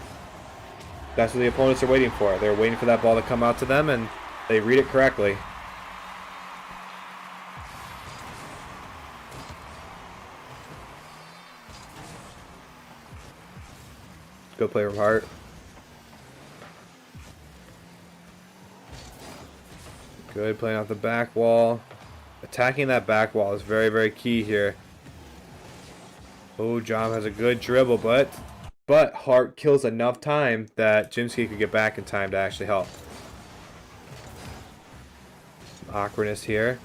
that's what the opponents are waiting for. They're waiting for that ball to come out to them, and they read it correctly. Good play from Hart. Good playing off the back wall. Attacking that back wall is very, very key here. Oh, Jom has a good dribble, but Hart kills enough time that Jimsky could get back in time to actually help. Some awkwardness here.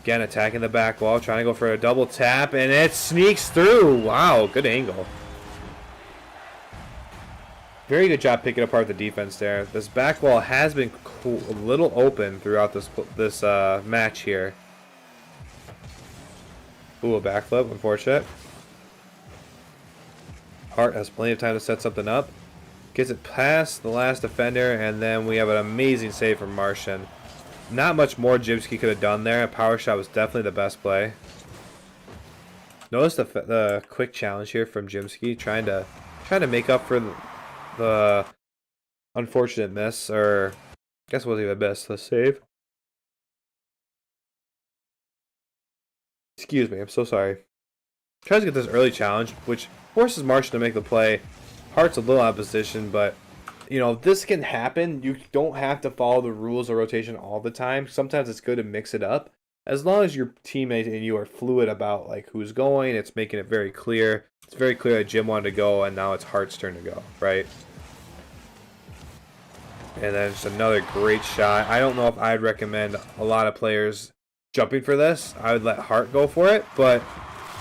Again, attacking the back wall, trying to go for a double tap, and it sneaks through. Wow, good angle. Very good job picking apart the defense there. This back wall has been a little open throughout this match here. Ooh, a backflip, unfortunate. Hart has plenty of time to set something up. Gets it past the last defender, and then we have an amazing save from Martian. Not much more Jimsky could have done there. A power shot was definitely the best play. Notice the quick challenge here from Jimsky, trying to make up for the unfortunate miss, or I guess it wasn't even a miss, the save. Excuse me, I'm so sorry. Tries to get this early challenge, which forces Martian to make the play. Hart's a little out of position, but you know, this can happen. You don't have to follow the rules of rotation all the time. Sometimes it's good to mix it up. As long as your teammate and you are fluid about like who's going, it's making it very clear. It's very clear that Jim wanted to go, and now it's Hart's turn to go, right? And then just another great shot. I don't know if I'd recommend a lot of players jumping for this. I would let Hart go for it, but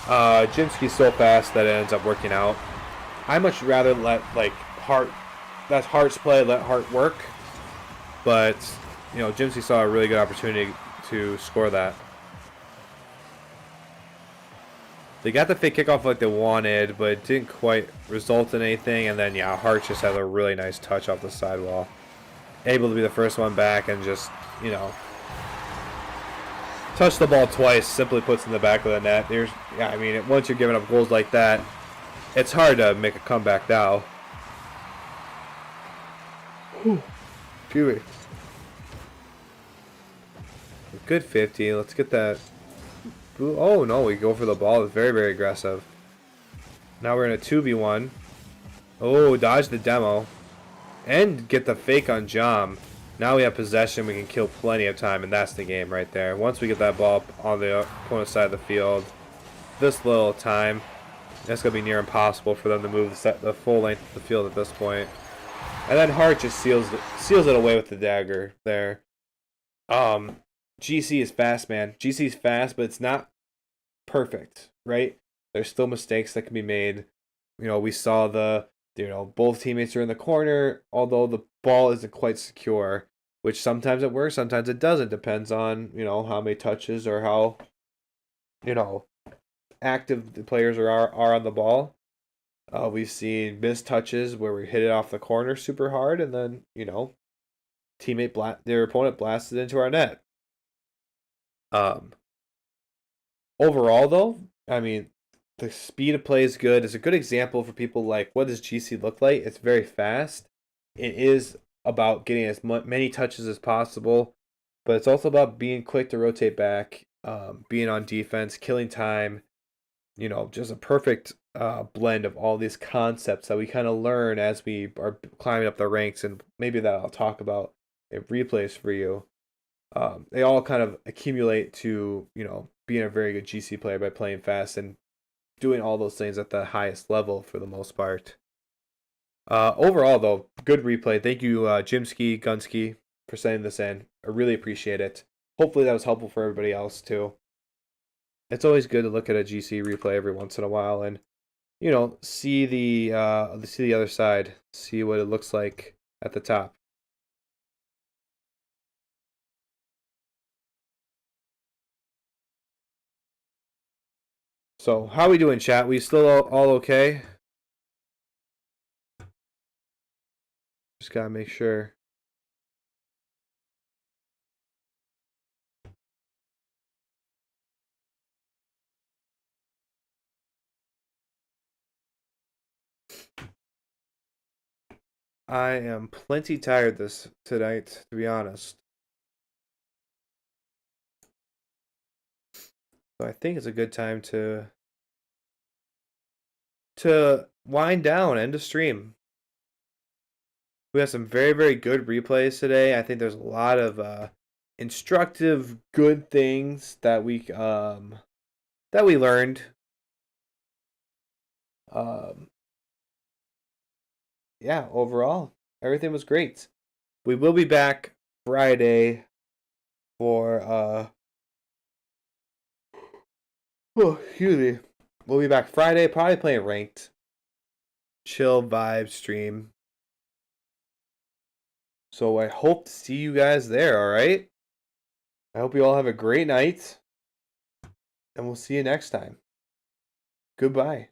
Jimsky's so fast that it ends up working out. I much rather let like Hart. That's Hart's play. Let Hart work. But you know, Jimsky saw a really good opportunity to score that. They got the fake kickoff like they wanted, but it didn't quite result in anything. And then yeah, Hart just had a really nice touch off the sidewall. Able to be the first one back and just, you know, touch the ball twice simply puts in the back of the net. Yeah, I mean, once you're giving up goals like that, it's hard to make a comeback now. Phew. Good 50. Let's get that. Oh no, we go for the ball. It's very, very aggressive. Now we're in a 2v1. Oh, dodge the demo. And get the fake on Jom. Now we have possession. We can kill plenty of time, and that's the game right there. Once we get that ball on the opponent's side of the field, this little time, it's going to be near impossible for them to move the full length of the field at this point. And then Hart just seals it away with the dagger there. GC is fast, man. GC is fast, but it's not perfect, right? There's still mistakes that can be made. You know, we saw both teammates are in the corner, although the ball isn't quite secure, which sometimes it works, sometimes it doesn't. Depends on, how many touches or how, active the players are on the ball. We've seen missed touches where we hit it off the corner super hard, and then, their opponent blasted into our net. Overall, though, I mean, the speed of play is good. It's a good example for people like, what does GC look like? It's very fast. It is about getting as many touches as possible, but it's also about being quick to rotate back, being on defense, killing time. Just a perfect blend of all these concepts that we kind of learn as we are climbing up the ranks, and maybe that I'll talk about in replays for you. They all kind of accumulate to, being a very good GC player by playing fast and doing all those things at the highest level for the most part. Overall, though, good replay. Thank you, Jimski, Gunski, for sending this in. I really appreciate it. Hopefully that was helpful for everybody else, too. It's always good to look at a GC replay every once in a while and, see the other side, see what it looks like at the top. So, how are we doing, chat? We still all okay? Just gotta make sure. I am plenty tired tonight, to be honest. So I think it's a good time to wind down, end of stream. We have some very, very good replays today. I think there's a lot of instructive, good things that we learned. Yeah, overall, everything was great. We will be back Friday for excuse me. We'll be back Friday, probably playing ranked. Chill vibe stream. So I hope to see you guys there, alright? I hope you all have a great night. And we'll see you next time. Goodbye.